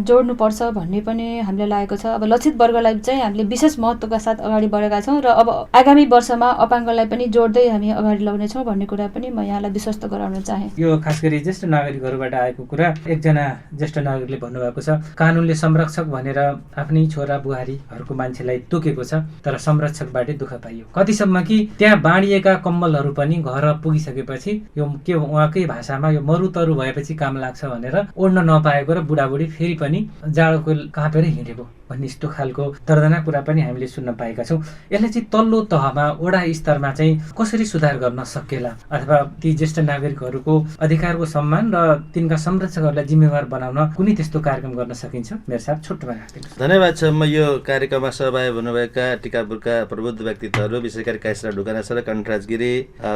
जोड्नुपर्छ भन्ने पनि हामीलाई लागेको छ। अब लक्षित वर्गलाई चाहिँ हामीले विशेष महत्त्वका साथ अगाडि बढेका छौँ र अब आगामी वर्षमा अपाङ्गलाई पनि जोड्दै हामी अगाडि ल्याउनेछौँ भन्ने कुरा पनि म यहाँलाई विश्वस्त गराउन चाहे। यो खास गरी ज्येष्ठ नागरिकहरूबाट आएको कुरा। एकजना ज्येष्ठ नागरिकले भन्नुभएको छ, कानुनले संरक्षक भनेर आफ्नै छोरा बुहारीहरूको मान्छेलाई तोकेको छ, तर संरक्षकबाटै दुःख पाइयो। कतिसम्म कि त्यहाँ बाँडिएका कम्बलहरू पनि घर पुगिसकेपछि यो के उहाँकै भाषामा यो मरुतरु भएपछि काम लाग्छ भनेर ओड्न नपाएको र बुढाबुढी फेरि पनि जाडोको कापेर हिँडेको भन्ने यस्तो खालको दर्दनाक कुरा पनि हामीले सुन्न पाएका छौँ। यसले चाहिँ तल्लो तहमा, वडा स्तरमा चाहिँ कसरी सुधार गर्न सकेला, अथवा ती ज्येष्ठ नागरिकहरूको अधिकारको सम्मान र तिनका संरक्षकहरूलाई जिम्मेवार बनाउन कुनै त्यस्तो कार्यक्रम गर्न सकिन्छ? मेरो साथ छोटोमा राखिदिनुहोस्। धन्यवाद छ। म यो कार्यक्रममा सहभागी हुनुभएका टिकापुरका प्रबुद्ध व्यक्तित्वहरू, विशेष गरी काशीराज ढुकाना सर, कण्ठराज गिरी,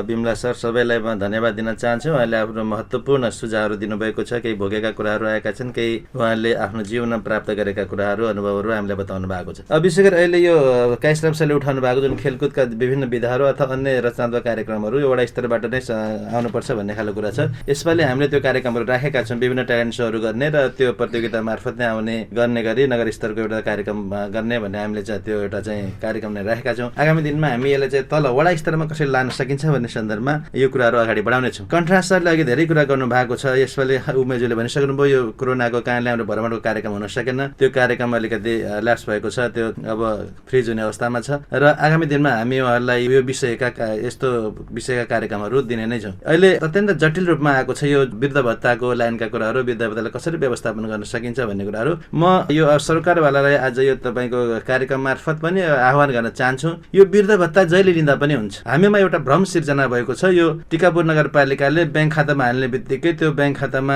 बिमला सर, सबैलाई म धन्यवाद दिन चाहन्छु। उहाँले आफ्नो महत्त्वपूर्ण सुझावहरू दिनुभएको छ। केही भोगेका कुराहरू आएका छन्, केही उहाँले आफ्नो जीवनमा प्राप्त गरेका कुराहरू, अनुभवहरू अनुभवहरू हामीलाई बताउनु भएको छ। विशेष गरी अहिले यो काइस्राम सरले उठाउनु भएको जुन खेलकुदका विभिन्न विधाहरू अथवा अन्य रचनात्मक कार्यक्रमहरू एउटा स्तरबाट नै आउनुपर्छ भन्ने खालको कुरा छ। यसपालि हामीले त्यो कार्यक्रमहरू राखेका छौँ, विभिन्न ट्यालेन्ट शोहरू गर्ने र त्यो प्रतियोगिता मार्फत नै आउने गर्ने गरी नगर स्तरको एउटा कार्यक्रम गर्ने भन्ने हामीले चाहिँ त्यो एउटा चाहिँ कार्यक्रम नै राखेका छौँ। आगामी दिनमा हामी यसलाई चाहिँ तल वडा स्तरमा कसरी लान सकिन्छ भन्ने सन्दर्भमा यो कुराहरू अगाडि बढाउनेछौँ। कन्ट्रास्ट सरले अघि धेरै कुरा गर्नु भएको छ। यसपालि उमेशले भनिसक्नुभयो यो कोरोनाको कारणले हाम्रो भ्रमणको कार्यक्रम हुन सकेन, त्यो कार्यक्रम अलिकति ल्याप्स भएको छ, त्यो अब फ्रिज हुने अवस्थामा छ र आगामी दिनमा हामी उहाँहरूलाई यो विषयका यस्तो विषयका कार्यक्रमहरू दिने नै छौँ। अहिले अत्यन्त जटिल रूपमा आएको छ यो वृद्ध भत्ताको लाइनका कुराहरू, वृद्ध भत्तालाई कसरी व्यवस्थापन गर्न सकिन्छ भन्ने कुराहरू। म यो सरकारवालालाई आज यो तपाईँको कार्यक्रम मार्फत पनि आह्वान गर्न चाहन्छु। यो वृद्ध भत्ता जहिले लिँदा पनि हुन्छ। हामीमा एउटा भ्रम सिर्जना भएको छ। यो टिकापुर नगरपालिकाले ब्याङ्क खातामा हाल्ने बित्तिकै त्यो ब्याङ्क खातामा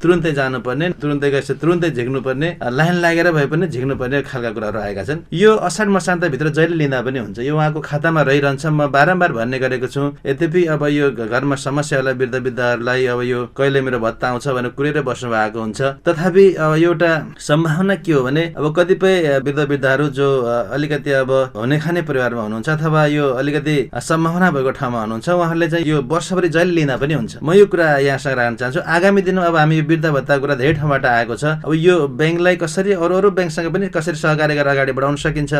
तुरुन्तै जानुपर्ने, तुरुन्तै गएपछि तुरुन्तै झिक्नुपर्ने, लाइन लागेर भए पनि झिक्नुपर्ने खालका कुराहरू आएका छन्। यो असाढ मसान्तभित्र जहिले लिँदा पनि हुन्छ, यो उहाँको खातामा रहिरहन्छ। म बारम्बार भन्ने गरेको छु। यद्यपि अब यो घरमा समस्या होला वृद्धहरूलाई, अब यो कहिले मेरो भत्ता आउँछ भनेर कुरेर बस्नु भएको हुन्छ। तथापि अब एउटा सम्भावना के हो भने अब कतिपय वृद्धहरू जो अलिकति अब हुने खाने परिवारमा हुनुहुन्छ अथवा यो अलिकति सम्भावना भएको ठाउँमा हुनुहुन्छ, उहाँहरूले चाहिँ यो वर्षभरि जहिले लिँदा पनि हुन्छ। म यो कुरा यहाँसँग राख्न चाहन्छु। आगामी दिनमा अब हामी यो वृद्ध भत्ता कुरा धेरै ठाउँबाट आएको छ। अब यो ब्याङ्कलाई कसरी अरू ब्याङ्कसँग पनि कसरी सहकार्य गरेर अगाडि बढाउन सकिन्छ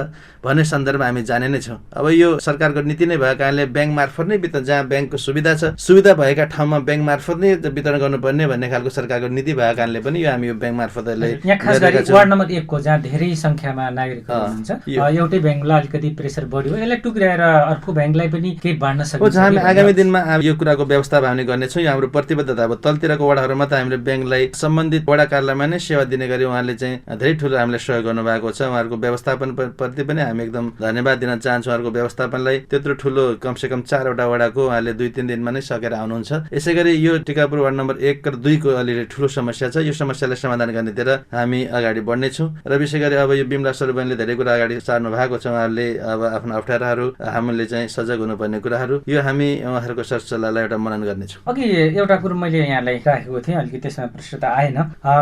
भन्ने सन्दर्भमा हामी जाने नै छौँ। अब यो सरकारको नीति नै भएको कारणले ब्याङ्क मार्फत नै जहाँ ब्याङ्कको सुविधा छ, सुविधा भएका ठाउँमा ब्याङ्क मार्फत नै वितरण गर्नुपर्ने भन्ने खालको सरकारको नीति भएको कारणले पनि यो हामी यो ब्याङ्क मार्फतले यहाँ खास गरी वार्ड नम्बर 1 को जहाँ धेरै संख्यामा नागरिकहरू हुनुहुन्छ, एउटै ब्याङ्कलाई अलिकति प्रेसर बढ्यो, यसलाई टुक्राएर अर्को ब्याङ्कलाई पनि केही बाँड्न सकिन्छ। हामी आगामी दिनमा यो कुराको व्यवस्था हामी गर्नेछौँ। यो हाम्रो प्रतिबद्धता अब तलतिरको वडाहरूमा त हामीले ब्याङ्कलाई सम्बन्धित वडा कार्यालयमा नै सेवा दिने गरी उहाँले चाहिँ धेरै ठुलो हामीले सहयोग गर्नुभएको छ। उहाँहरूको व्यवस्थापन प्रति पनि हामी एकदम धन्यवाद दिन चाहन्छौँ। उहाँहरूको व्यवस्थापनलाई त्यत्रो ठुलो कमसेकम 4वटा वडाको उहाँले 2-3 दिनमा नै सकेर आउनुहुन्छ। यसै गरी यो टिकापुर वार्ड नम्बर 1 र 2 को अलिअलि ठुलो समस्या छ। यो समस्यालाई समाधान गर्नेतिर हामी अगाडि बढ्नेछौँ र विशेष गरी अब यो बिमला सरबनले धेरै कुरा अगाडि सार्नु भएको छ। उहाँहरूले अब आफ्नो अप्ठ्याराहरू, हामीले चाहिँ सजग हुनुपर्ने कुराहरू, यो हामी उहाँहरूको सरसल्लाहलाई एउटा मनन गर्नेछौँ। अघि एउटा कुरो मैले यहाँलाई राखेको थिएँ, अलिकति त्यसमा प्रश्न त आएन।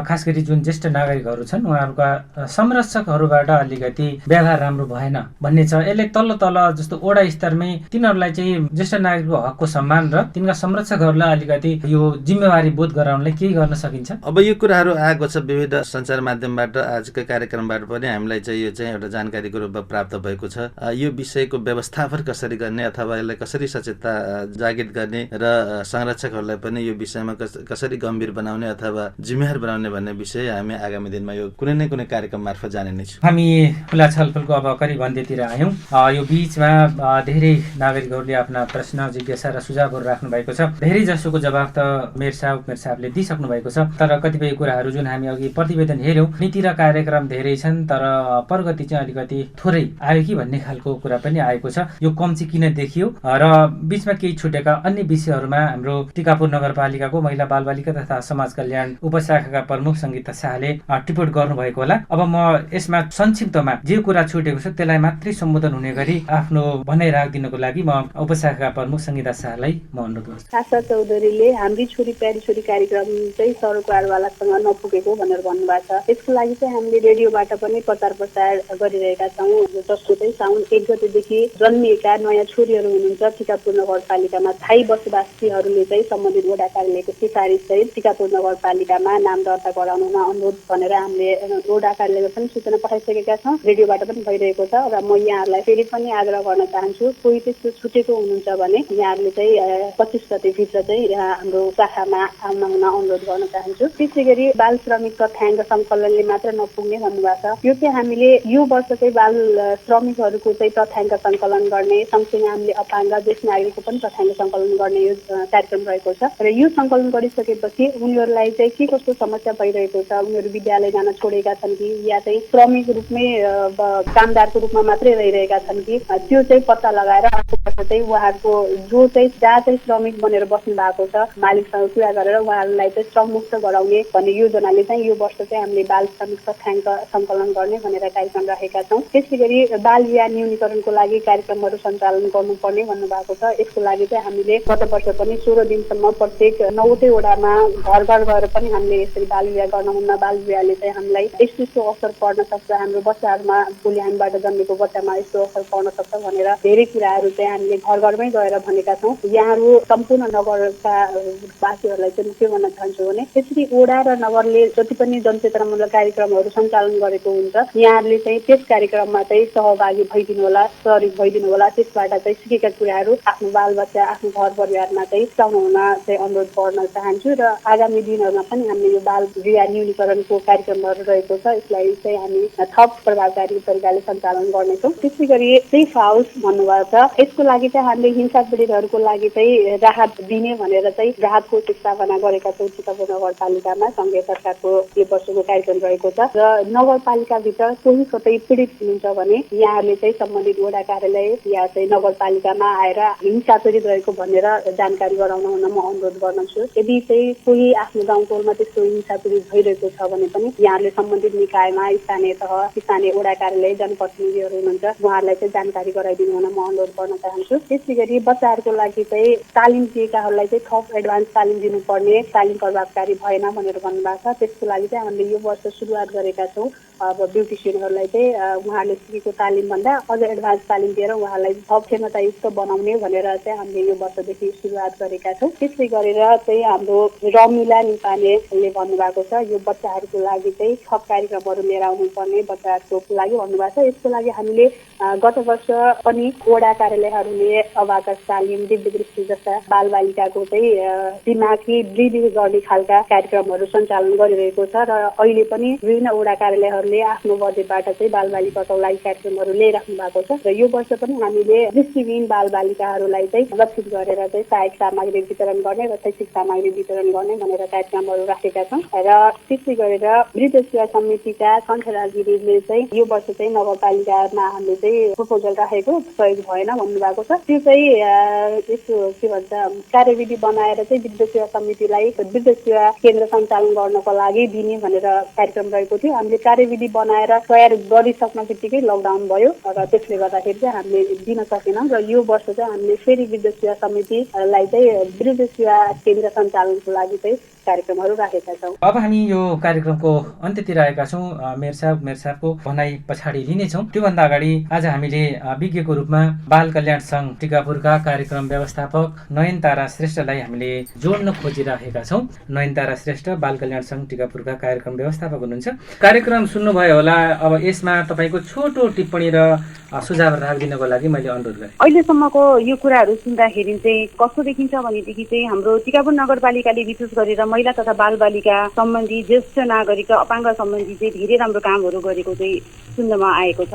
खास गरी जुन ज्येष्ठ नागरिकहरू छन् उहाँहरूका संरक्षकहरूबाट अलिकति व्यवहार राम्रो भएन भन्ने छ। यसले तल्लो तल जस्तो वडा स्तरमै तिनीहरूलाई चाहिँ ज्येष्ठ नागरिकको हकको सम्मान र तिनका संरक्षकहरूलाई अलिकति यो जिम्मेवारी बोध गराउनलाई केही गर्न सकिन्छ। अब यो कुराहरू आएको छ विविध सञ्चार माध्यमबाट, आजको कार्यक्रमबाट पनि हामीलाई चाहिँ यो चाहिँ एउटा जानकारीको रूपमा प्राप्त भएको छ। यो विषयको व्यवस्थापन कसरी गर्ने अथवा यसलाई कसरी सचेतता जागृत गर्ने र संरक्षकहरूलाई पनि यो विषयमा कसरी गम्भीर बनाउने अथवा जिम्मेवार बनाउने भन्ने विषय हामी आगामी दिनमा यो कुनै न कुनै कार्यक्रम मार्फत जाने नै छौँ। हामी खुला छलफलको अब करिब अन्त्यतिर आयौँ। यो बिचमा धेरै नागरिकहरूले आफ्ना प्रश्न, जिज्ञासा र सुझावहरू राख्नु भएको छ। धेरै जसोको जवाफ त मेयर साहबले दिइसक्नु भएको छ, तर कतिपय कुराहरू जुन हामी अघि प्रतिवेदन हेऱ्यौँ, नीति र कार्यक्रम धेरै छन् तर प्रगति चाहिँ अलिकति थोरै आयो कि भन्ने खालको कुरा पनि आएको छ। यो कम चाहिँ किन देखियो र बिचमा केही छुटेका अन्य विषयहरूमा हाम्रो टिकापुर नगरपालिकाको महिला बालबालिका तथा समाज कल्याण उपशाखाका प्रमुख सङ्गीता शाहले टिप्पणी गर्नुभएको होला। अब म यसमा संक्षिप्तमा जे कुरा छुटेको छ त्यसलाई मात्रै सम्बोधन हुने गरी आफ्नो भनाइ राखिदिनको लागि म उपशाखाका प्रमुख सङ्गीता शाहलाई म अनुरोध गर्छु। आशा चौधरीले हाम्री छोरी प्यारी छोरी कार्यक्रम चाहिँ सरकारवालासँग नपुगेको भनेर भन्नुभएको छ। यसको लागि चाहिँ हामीले रेडियोबाट पनि प्रचार प्रसार गरिरहेका छौँ। जसको चाहिँ साउन 1 गतेदेखि जन्मिएका नयाँ छोरीहरू हुनुहुन्छ टिकापुर नगरपालिकामा स्थायी बसोबासीहरूले चाहिँ सम्बन्धित वडा कार्यालयको सिफारिस सहित टिकापुर नगरपालिकामा नाम दर्ता गराउन अनुरोध भनेर हामीले वडा कार्यालयमा पनि सूचना पठाइसकेका छौँ। रेडियोबाट पनि भइरहेको छ र म यहाँहरूलाई फेरि पनि आग्रह गर्न चाहन्छु, कोही त्यस्तो छुटेको हुनुहुन्छ भने यहाँहरूले चाहिँ 25 गतेभित्र चाहिँ हाम्रो शाखामा आउन अनुरोध गर्न चाहन्छु। त्यसै गरी बाल श्रमिक तथ्याङ्क सङ्कलनले मात्र नपुग्ने भन्नुभएको छ। यो चाहिँ हामीले यो वर्ष चाहिँ बाल श्रमिकहरूको चाहिँ तथ्याङ्क सङ्कलन गर्ने सँगसँगै हामीले अपाङ्ग ज्येष्ठ नागरिकको पनि तथ्याङ्क सङ्कलन गर्ने यो कार्यक्रम रहेको छ र यो सङ्कलन गरिसकेपछि उनीहरूलाई चाहिँ के कस्तो समस्या भइरहेको छ, उनीहरू विद्यालय जान छोडेका छन् कि या चाहिँ श्रमिक रूपमै कामदारको रूपमा मात्रै रहिरहेका छन् कि, त्यो चाहिँ पत्ता लगाएर अर्को वर्ष चाहिँ उहाँहरूको जो चाहिँ जहाँ चाहिँ श्रमिक बनेर बस्नु भएको छ मालिकसँग कुरा गरेर उहाँहरूलाई चाहिँ श्रममुक्त गराउने भन्ने योजनाले चाहिँ यो वर्ष चाहिँ हामीले बाल श्रमिक तथ्याङ्क सङ्कलन गर्ने भनेर कार्यक्रम राखेका छौँ। त्यसै गरी बाल विवाह न्यूनीकरणको लागि कार्यक्रमहरू सञ्चालन गर्नुपर्ने भन्नुभएको छ। यसको लागि चाहिँ हामीले गत वर्ष पनि 16 दिनसम्म प्रत्येक 9वटै वडामा घर घर गएर पनि हामीले यसरी बाल विवाह गर्न हुन्न, बाल विवाहले चाहिँ हामीलाई यस्तो असर पर्न सक्छ, हाम्रो बच्चाहरूमा भोलि हामीबाट जन्मेको बच्चामा यस्तो असर पर्न सक्छ भनेर धेरै कुराहरू चाहिँ हामीले घर घरमै गएर भनेका छौँ। यहाँहरू सम्पूर्ण नगरका वासीहरूलाई चाहिँ के भन्न चाहन्छु भने त्यसरी वडा र नगरले जति पनि जनचेतनामूलक कार्यक्रमहरू सञ्चालन गरेको हुन्छ, यहाँहरूले चाहिँ त्यस कार्यक्रममा चाहिँ सहभागी भइदिनु होला, सहभागी भइदिनु होला। त्यसबाट चाहिँ सिकेका कुराहरू आफ्नो बालबच्चा, आफ्नो घर परिवारमा चाहिँ सिकाउन हुन चाहिँ अनुरोध गर्न चाहन्छु। र आगामी दिनहरूमा पनि हामीले यो बाल विवाह न्यूनीकरणको कार्यक्रमहरू रहेको छ, यसलाई चाहिँ हामी थप प्रभावकारी तरिकाले सञ्चालन गर्नेछौँ। त्यसै गरी सेफ हाउस भन्नुभएको छ, यसको लागि चाहिँ हामीले हिंसा पीडितहरूको लागि चाहिँ राहत दिने भनेर चाहिँ राहत कोष स्थापना गरेका छौँ टिकापुर नगरपालिकामा। सङ्घीय सरकारको यो वर्षको कार्यक्रम रहेको छ र नगरपालिकाभित्र कोही कतै पीडित हुनुहुन्छ भने यहाँहरूले चाहिँ सम्बन्धित वडा कार्यालय या चाहिँ नगरपालिकामा आएर हिंसा पीडित रहेको भनेर जानकारी गराउन हुन म अनुरोध गर्दछु। यदि चाहिँ कोही आफ्नो गाउँटोलमा त्यस्तो हिंसा पीडित भइरहेको छ भने पनि यहाँहरूले सम्बन्धित निकायमा स्थानीय तह, स्थानीय वडा कार्यालय, जनप्रतिनिधिहरू हुनुहुन्छ, उहाँहरूलाई चाहिँ जानकारी गराइदिनु हुन म अनुरोध गर्न चाहन्छु। त्यसै गरी बच्चाहरूको लागि चाहिँ तालिम दिएकाहरूलाई चाहिँ थप एडभान्स तालिम दिनुपर्ने, तालिम प्रभावकारी भएन भनेर भन्नुभएको छ। त्यसको लागि चाहिँ हामीले यो वर्ष सुरुवात गरेका छौँ। अब ब्युटिसियनहरूलाई चाहिँ उहाँहरूले सिकेको तालिमभन्दा अझ एडभान्स तालिम दिएर उहाँहरूलाई थप क्षमतायुक्त बनाउने भनेर चाहिँ हामीले यो वर्षदेखि सुरुवात गरेका छौँ। त्यसै गरेर चाहिँ हाम्रो रमिला निपानेले भन्नुभएको छ, यो बच्चाहरूको लागि चाहिँ थप कार्यक्रमहरू लिएर आउनुपर्ने, बच्चाहरूको लागि भन्नुभएको छ। यसको लागि हामीले गत वर्ष पनि वडा कार्यालयहरूले अबाकस तालिम, दिव्य दृष्टि जस्ता बालबालिकाको चाहिँ दिमागी वृद्धि गर्ने खालका कार्यक्रमहरू सञ्चालन गरिरहेको छ र अहिले पनि विभिन्न वडा कार्यालयहरूले आफ्नो बजेटबाट चाहिँ बालबालिकाको लागि कार्यक्रमहरू ल्याइराख्नु भएको छ। र यो वर्ष पनि हामीले दृष्टिविहीन बालबालिकाहरूलाई चाहिँ लक्षित गरेर चाहिँ सहायक सामग्री वितरण गर्ने र शैक्षिक सामग्री वितरण गर्ने भनेर कार्यक्रमहरू राखेका छौँ। र त्यसै गरेर वृद्ध सेवा समितिका कण्ठराज गिरीले चाहिँ यो वर्ष चाहिँ नगरपालिकामा हामीले चाहिँ प्रपोजल राखेको प्रयोग भएन भन्नुभएको छ। त्यो चाहिँ यसो के भन्छ कार्यविधि बनाएर चाहिँ वृद्ध सेवा समितिलाई वृद्ध सेवा केन्द्र सञ्चालन गर्नको लागि दिने भनेर कार्यक्रम रहेको थियो। हामीले कार्यविधि बनाएर तयार गरिसक्न बित्तिकै लकडाउन भयो र त्यसले गर्दाखेरि चाहिँ हामीले दिन सकेनौँ। र यो वर्ष चाहिँ हामीले फेरि वृद्ध सेवा समितिलाई चाहिँ वृद्ध सेवा केन्द्र सञ्चालनको लागि चाहिँ कार्यक्रमहरू राखेका छौँ। अब हामी यो कार्यक्रमको अन्त्यतिर आएका छौँ। मेयर साहबको भनाइ पछाडि लिनेछौँ। त्योभन्दा अगाडि आज हामीले विज्ञको रूपमा बाल कल्याण सङ्घ टिकापुरका कार्यक्रम व्यवस्थापक नयनतारा श्रेष्ठलाई हामीले जोड्न खोजिराखेका छौँ। नयनतारा श्रेष्ठ बाल कल्याण सङ्घ टिकापुरका कार्यक्रम व्यवस्थापक हुनुहुन्छ। कार्यक्रम सुन्नुभयो होला। अब यसमा तपाईँको छोटो टिप्पणी र सुझाव राखिदिनको लागि मैले अनुरोध गरेँ। अहिलेसम्मको यो कुराहरू सुन्दाखेरि चाहिँ कस्तो देखिन्छ भनेदेखि चाहिँ हाम्रो टिकापुर नगरपालिकाले विशेष गरेर महिला तथा बालबालिका सम्बन्धी, ज्येष्ठ नागरिक र अपाङ्ग सम्बन्धी चाहिँ धेरै राम्रो कामहरू गरेको चाहिँ सुन्नमा आएको छ।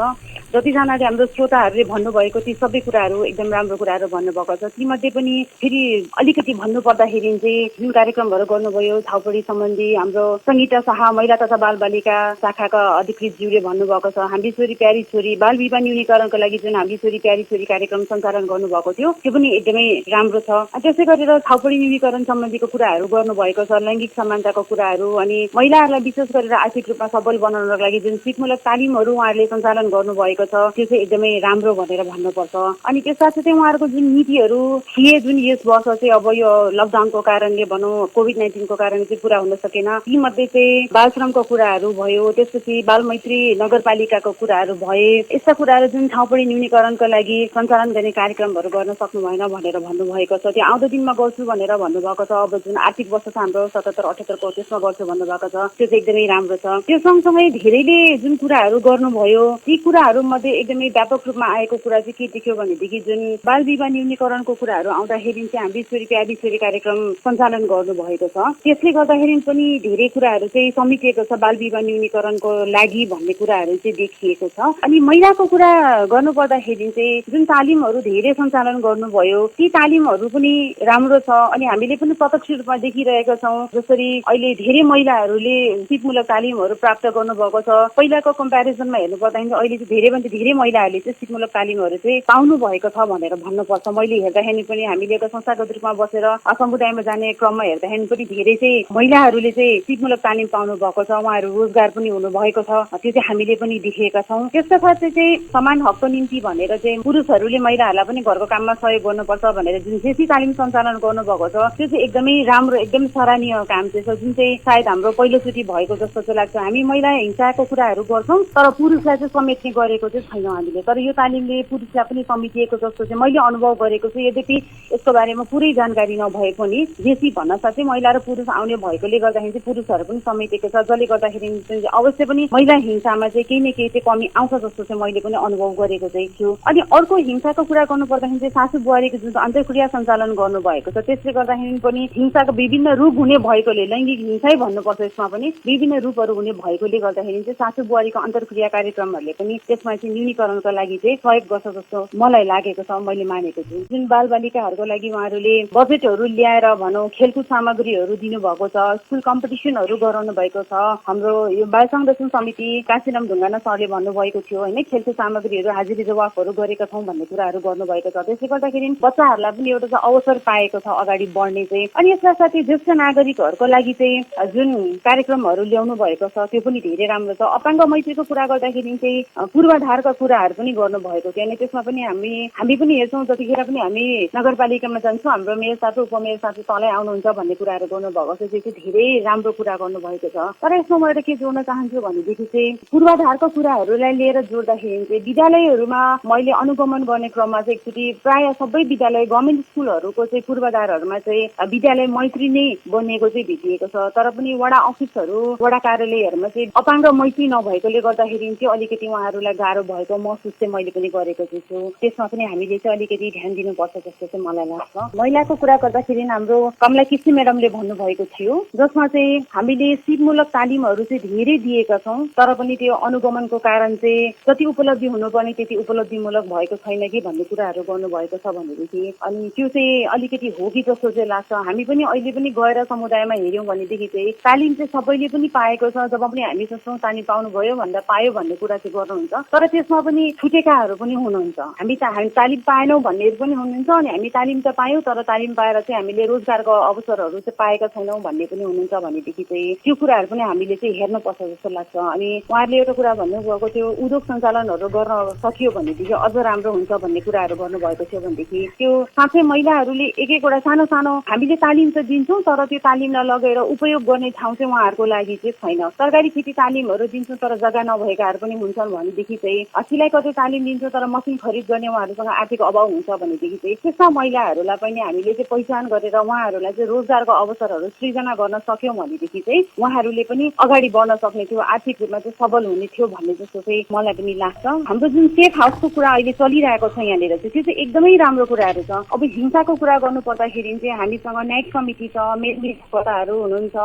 जतिजनाले हाम्रो श्रोताहरूले भन्नुभएको ती सबै कुराहरू एकदम राम्रो कुराहरू भन्नुभएको छ। तीमध्ये पनि फेरि अलिकति भन्नुपर्दाखेरि चाहिँ जुन कार्यक्रमहरू गर्नुभयो छाउपडी सम्बन्धी हाम्रो सङ्गीता शाह महिला तथा बालबालिका शाखाका अधिकृत ज्यूले भन्नुभएको छ, हाम्री छोरी प्यारी छोरी बाल विवाह न्यूनीकरणको लागि जुन हाम्री छोरी प्यारी छोरी कार्यक्रम सञ्चालन गर्नुभएको थियो त्यो पनि एकदमै राम्रो छ। त्यसै गरेर छाउपडी न्यूनीकरण सम्बन्धीको कुराहरू गर्नुभएको छ, लैङ्गिक समानताको कुराहरू, अनि महिलाहरूलाई विशेष गरेर आर्थिक रूपमा सबल बनाउनको लागि जुन सिपमूलक तालिमहरू उहाँहरूले सञ्चालन गर्नुभएको छ त्यो चाहिँ एकदमै राम्रो भनेर भन्नुपर्छ। अनि त्यस साथसाथै उहाँहरूको जुन नीतिहरू थिए जुन यस वर्ष चाहिँ अब यो लकडाउनको कारणले भनौँ कोभिड-19को कारणले चाहिँ पुरा हुन सकेन, ती मध्ये चाहिँ बाल श्रमको कुराहरू भयो, त्यसपछि बाल मैत्री नगरपालिकाको कुराहरू भए, यस्ता कुराहरू जुन ठाउँपडी न्यूनीकरणको लागि सञ्चालन गर्ने कार्यक्रमहरू गर्न सक्नु भएन भनेर भन्नुभएको छ। त्यो आउँदो दिनमा गर्छु भनेर भन्नुभएको छ। अब जुन आर्थिक वर्ष छ हाम्रो 77-78को त्यसमा गर्छु भन्नुभएको छ, त्यो चाहिँ एकदमै राम्रो छ। त्यो सँगसँगै धेरैले जुन कुराहरू गर्नुभयो ती कुराहरू मध्ये एकदमै व्यापक रूपमा आएको कुरा चाहिँ के देख्यो भनेदेखि जुन बाल विवाह न्यूनीकरणको कुराहरू आउँदाखेरि चाहिँ हाम्री छोरी प्यारी छोरी कार्यक्रम सञ्चालन गर्नुभएको छ। त्यसले गर्दाखेरि पनि धेरै कुराहरू चाहिँ समेटिएको छ बाल विवाह न्यूनीकरणको लागि भन्ने कुराहरू चाहिँ देखिएको छ। अनि महिलाको कुरा गर्नुपर्दाखेरि चाहिँ जुन तालिमहरू धेरै सञ्चालन गर्नुभयो ती तालिमहरू पनि राम्रो छ। अनि हामीले पनि प्रत्यक्ष रूपमा देखिरहेका छौँ जसरी अहिले धेरै महिलाहरूले सिपमूलक तालिमहरू प्राप्त गर्नुभएको छ। पहिलाको कम्पेरिजनमा हेर्नुपर्दाखेरि अहिले चाहिँ धेरैभन्दा पनि धेरै महिलाहरूले चाहिँ सिपमूलक तालिमहरू चाहिँ पाउनु भएको छ भनेर भन्नुपर्छ। मैले हेर्दाखेरि पनि हामीले एउटा संस्थागत रूपमा बसेर समुदायमा जाने क्रममा हेर्दाखेरि पनि धेरै चाहिँ महिलाहरूले चाहिँ सिपमूलक तालिम पाउनु भएको छ, उहाँहरू रोजगार पनि हुनुभएको छ, त्यो चाहिँ हामीले पनि देखेका छौँ। त्यसका साथै चाहिँ समान हकको निम्ति भनेर चाहिँ पुरुषहरूले महिलाहरूलाई पनि घरको काममा सहयोग गर्नुपर्छ भनेर जुन जेसी तालिम सञ्चालन गर्नुभएको छ त्यो चाहिँ एकदमै राम्रो, एकदम सराहनीय काम चाहिँ छ, जुन चाहिँ सायद हाम्रो पहिलोचोटि भएको जस्तो चाहिँ लाग्छ। हामी महिला हिंसाको कुराहरू गर्छौँ तर पुरुषलाई चाहिँ समेट्ने गरेको चाहिँ छैनौँ हामीले, तर यो तालिमले पुरुषलाई पनि समेटिएको जस्तो चाहिँ मैले अनुभव गरेको छु। यद्यपि यसको बारेमा पुरै जानकारी नभए पनि जेसी भन्न साथै महिला र पुरुष आउने भएकोले गर्दाखेरि चाहिँ पुरुषहरू पनि समेटेको छ, जसले गर्दाखेरि अवश्य पनि महिला हिंसामा चाहिँ केही न केही चाहिँ कमी आउँछ जस्तो चाहिँ मैले पनि अनुभव गरेको चाहिँ छु। अनि अर्को हिंसाको कुरा गर्नु पर्दाखेरि चाहिँ सासू बुहारीको जुन अन्तर्क्रिया सञ्चालन गर्नुभएको छ त्यसले गर्दाखेरि पनि हिंसाको विभिन्न रूप हुने भएकोले, लैङ्गिक हिंसै भन्नुपर्छ यसमा पनि, विभिन्न रूपहरू हुने भएकोले गर्दाखेरि चाहिँ सासू बुहारीको अन्तर्क्रिया कार्यक्रमहरूले पनि त्यसमा चाहिँ न्यूनीकरणको लागि चाहिँ सहयोग गर्छ जस्तो मलाई लागेको छ, मैले मानेको छु। जुन बालबालिकाहरूको लागि उहाँहरूले बजेटहरू ल्याएर भनौँ खेलकुद सामग्रीहरू दिनुभएको छ, स्कुल कम्पिटिसनहरू गराउनु भएको छ। हाम्रो यो बाल संरक्षण समिति काशीराम ढुङ्गाना सरले भन्नुभएको थियो होइन, खेलकुद सामग्रीहरू हाजिरी जवाफहरू गरेका छौँ भन्ने कुराहरू गर्नुभएको छ। त्यसले गर्दाखेरि बच्चाहरूलाई पनि एउटा चाहिँ अवसर पाएको छ अगाडि बढ्ने चाहिँ। अनि यसका साथै ज्येष्ठ नागरिकहरूको लागि चाहिँ जुन कार्यक्रमहरू ल्याउनु भएको छ त्यो पनि धेरै राम्रो छ। अपाङ्ग मैत्रीको कुरा गर्दाखेरि चाहिँ पूर्वाधारका कुराहरू पनि गर्नुभएको थियो। अनि त्यसमा पनि हामी पनि हेर्छौँ जतिखेर पनि हामी नगरपालिकामा जान्छौँ, हाम्रो मेयर साथी उपमेयर साथी तलै आउनुहुन्छ भन्ने कुराहरू गर्नुभएको छ, त्यो चाहिँ धेरै राम्रो कुरा गर्नुभएको छ। तर यसमा म एउटा के जोड्न चाहन्छु भनेदेखि चाहिँ पूर्वाधारका कुराहरूलाई लिएर जोड्दाखेरि चाहिँ विद्यालयहरूमा मैले अनुगमन गर्ने क्रममा चाहिँ एकचोटि प्राय सबै विद्यालय गभर्मेन्ट स्कुलहरूको चाहिँ पूर्वाधारहरूमा चाहिँ विद्यालय मैत्री नै बनिएको चाहिँ भेटिएको छ। तर पनि वडा अफिसहरू, वडा कार्यालयहरूमा चाहिँ अपाङ्ग मैत्री नभएकोले गर्दाखेरि चाहिँ अलिकति उहाँहरूलाई गाह्रो भएको महसुस चाहिँ मैले पनि गरेको छु। त्यसमा पनि हामीले चाहिँ अलिकति ध्यान दिनुपर्छ जस्तो चाहिँ मलाई लाग्छ। महिलाको कुरा गर्दाखेरि हाम्रो कमला किसी म्याडमले भन्नुभएको थियो जसमा चाहिँ हामीले सिपमूलक तालिमहरू चाहिँ धेरै दिएका छौँ तर पनि त्यो अनुगमनको कारण चाहिँ जति उपलब्धि हुनुपर्ने त्यति उपलब्धिमूलक भएको छैन कि भन्ने कुराहरू गर्नुभएको छ भनेदेखि अनि त्यो चाहिँ अलिकति हो कि जस्तो चाहिँ लाग्छ। हामी पनि अहिले पनि गएर समुदायमा हेऱ्यौँ भनेदेखि चाहिँ तालिम चाहिँ सबैले पनि पाएको छ। जब पनि हामी सोच्छौँ तालिम पाउनुभयो भन्दा पायो भन्ने कुरा चाहिँ गर्नुहुन्छ, तर त्यसमा पनि छुटेकाहरू पनि हुनुहुन्छ। हामी तालिम पाएनौँ भन्नेहरू पनि हुनुहुन्छ अनि हामी तालिम त पायौँ तर तालिम पाएर चाहिँ हामीले रोजगारको अवसरहरू चाहिँ पाएका छैनौँ भन्ने पनि हुनुहुन्छ भनेदेखि चाहिँ त्यो कुराहरू पनि हामीले चाहिँ हेर्नुपर्छ जस्तो लाग्छ। अनि उहाँहरूले एउटा कुरा भन्नुभएको थियो उद्योग सञ्चालनहरू गर्न सकियो भनेदेखि अझ राम्रो हुन्छ भन्ने कुराहरू गर्नुभएको थियो भनेदेखि त्यो साथै महिलाहरूले एक एकवटा सानो सानो हामीले तालिम त दिन्छौँ तर त्यो तालिमलाई लगेर उपयोग गर्ने ठाउँ चाहिँ उहाँहरूको लागि चाहिँ छैन। सरकारी खेती तालिमहरू दिन्छौँ तर जग्गा नभएकाहरू पनि हुन्छन् भनेदेखि चाहिँ सिलाइ कतै तालिम दिन्छौँ तर मसिन खरिद गर्ने उहाँहरूसँग आर्थिक अभाव हुन्छ भनेदेखि चाहिँ त्यस्ता महिलाहरूलाई पनि हामीले चाहिँ पहिचान गरेर उहाँहरूलाई चाहिँ रोजगारको अवसरहरू सृजना गर्न सक्यौँ भनेदेखि चाहिँ उहाँहरूले पनि अगाडि बढ्न सक्ने थियो, आर्थिक रूपमा चाहिँ सबल हुने थियो भन्ने जस्तो चाहिँ मलाई पनि लाग्छ। हाम्रो जुन सेफ हाउसको कुरा अहिले चलिरहेको छ यहाँनिर चाहिँ त्यो चाहिँ एकदमै राम्रो कुराहरू छ। अब हिंसाको कुरा गर्नु पर्दाखेरि चाहिँ हामीसँग न्यायिक समिति छ, मेलमिलापहरू हुनुहुन्छ,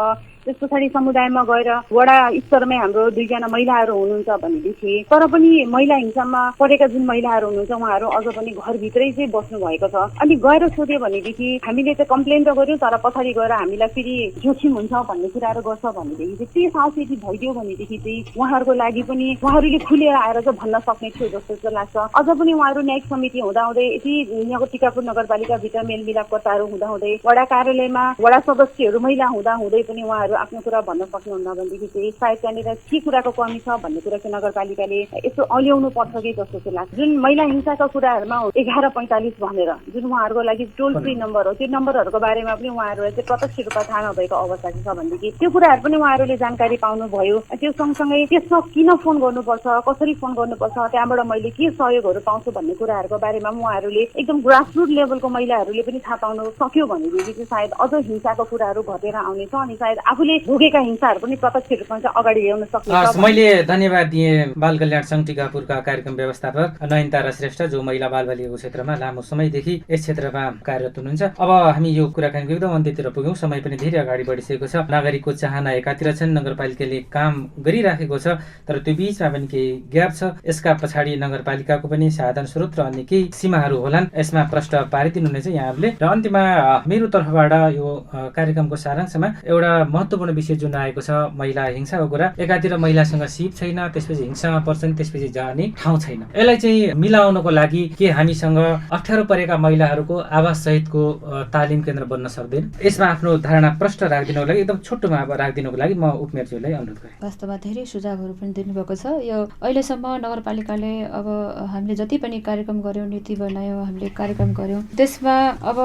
त्यस पछाडि समुदायमा गएर वडा स्तरमै हाम्रो 2 जना महिलाहरू हुनुहुन्छ भनेदेखि तर पनि महिला हिंसामा परेका जुन महिलाहरू हुनुहुन्छ उहाँहरू अझ पनि घरभित्रै चाहिँ बस्नु भएको छ। अनि गएर सोध्यो भनेदेखि हामीले चाहिँ कम्प्लेन त गर्यौँ तर पछाडि गएर हामीलाई फेरि जोखिम हुन्छ भन्ने कुराहरू गर्छ भनेदेखि चाहिँ त्यो साहस यदि भइदियो भनेदेखि चाहिँ उहाँहरूको लागि पनि उहाँहरूले खुलेर आएर चाहिँ भन्न सक्ने थियो जस्तो चाहिँ लाग्छ। अझ पनि उहाँहरू न्यायिक समिति हुँदाहुँदै यति यहाँको टिकापुर नगरपालिकाभित्र मेलमिलापकर्ताहरू हुँदाहुँदै वडा कार्यालयमा वडा सदस्यहरू महिला हुँदाहुँदै पनि उहाँहरू आफ्नो कुरा भन्न सक्नुहुन्न भनेदेखि चाहिँ सायद त्यहाँनिर के कुराको कमी छ भन्ने कुरा चाहिँ नगरपालिकाले यसो अल्याउनु पर्छ कि जस्तो चाहिँ लाग्छ। जुन महिला हिंसाका कुराहरूमा 1145 भनेर जुन उहाँहरूको लागि टोल फ्री नम्बर हो त्यो नम्बरहरूको बारेमा पनि उहाँहरूलाई चाहिँ प्रत्यक्ष रूपमा थाहा नभएको अवस्था छ भनेदेखि त्यो कुराहरू पनि उहाँहरूले जानकारी पाउनुभयो। त्यो सँगसँगै त्यसमा किन फोन गर्नुपर्छ, कसरी फोन गर्नुपर्छ, त्यहाँबाट मैले के सहयोगहरू पाउँछु भन्ने कुराहरूको बारेमा उहाँहरूले एकदम ग्रासरुट लेभलको महिलाहरूले पनि थाहा पाउनु सक्यो भनेदेखि चाहिँ सायद अझ हिंसाको कुराहरू घटेर आउनेछ अनि सायद आफूले भोगेका हिंसाहरू पनि प्रत्यक्ष रूपमा चाहिँ अगाडि ल्याउन सक्छ। मैले धन्यवाद दिएँ बाल कल्याण सङ्घ टिकापुरका कार्यक्रम व्यवस्थापक नयनतारा श्रेष्ठ जो महिला बालबालिकाको क्षेत्रमा लामो समयदेखि यस क्षेत्रमा कार्यरत हुनुहुन्छ। अब हामी यो कुराकानीको एकदम अन्त्यतिर पुग्यौँ, समय पनि धेरै अगाडि बढिसकेको छ। नागरिकको चाहना एकातिर छन्, नगरपालिकाले काम गरिराखेको छ तर त्यो बिचमा पनि केही ग्याप छ। यसका पछाडि नगरपालिकाको पनि साधन स्रोत र अन्य केही सीमाहरू होलान्, यसमा प्रश्न पारिदिनुहुनेछ यहाँहरूले। र अन्त्यमा मेरो तर्फबाट यो कार्यक्रमको सारांशमा एउटा महत्त्वपूर्ण विषय जुन आएको छ महिला हिंसाको कुरा। एकातिर महिलासँग सिप छैन, त्यसपछि हिंसामा पर्छन्, त्यसपछि यसरी जाने ठाउँ छैन। यसलाई चाहिँ मिलाउनको लागि के हामीसँग अप्ठ्यारो परेका महिलाहरूको आवास सहितको तालिम केन्द्र बन्न सक्दैन? यसमा आफ्नो धारणा प्रष्ट राखिदिनको लागि एकदम छोटोमा राखिदिनको लागि म उपमेयरज्यूलाई अनुरोध गरेँ। वास्तवमा धेरै सुझावहरू पनि दिनुभएको छ। यो अहिलेसम्म नगरपालिकाले अब हामीले जति पनि कार्यक्रम गऱ्यौँ, नीति बनायौँ, हामीले कार्यक्रम गऱ्यौँ, त्यसमा अब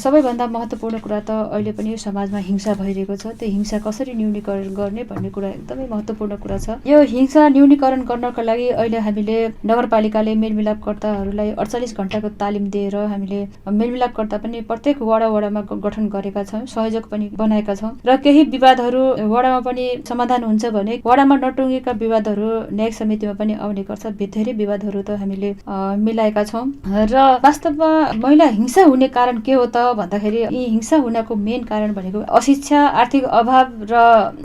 सबैभन्दा महत्त्वपूर्ण कुरा त अहिले पनि समाजमा हिंसा भइरहेको छ। त्यो हिंसा कसरी न्यूनीकरण गर्ने भन्ने कुरा एकदमै महत्त्वपूर्ण कुरा छ। यो हिंसा न्यूनीकरण गर्नका लागि अहिले हामीले नगरपालिकाले मेलमिलापकर्ताहरूलाई 48 घण्टाको तालिम दिएर हामीले मेलमिलापकर्ता पनि प्रत्येक वडामा गठन गरेका छौँ, सहयोग पनि बनाएका छौँ। र केही विवादहरू वडामा पनि समाधान हुन्छ भने वडामा नटुङ्गेका विवादहरू न्यायिक समितिमा पनि आउने गर्छ। धेरै विवादहरू त हामीले मिलाएका छौँ। र वास्तवमा महिला हिंसा हुने कारण के हो त भन्दाखेरि यी हिंसा हुनको मेन कारण भनेको अशिक्षा, आर्थिक अभाव र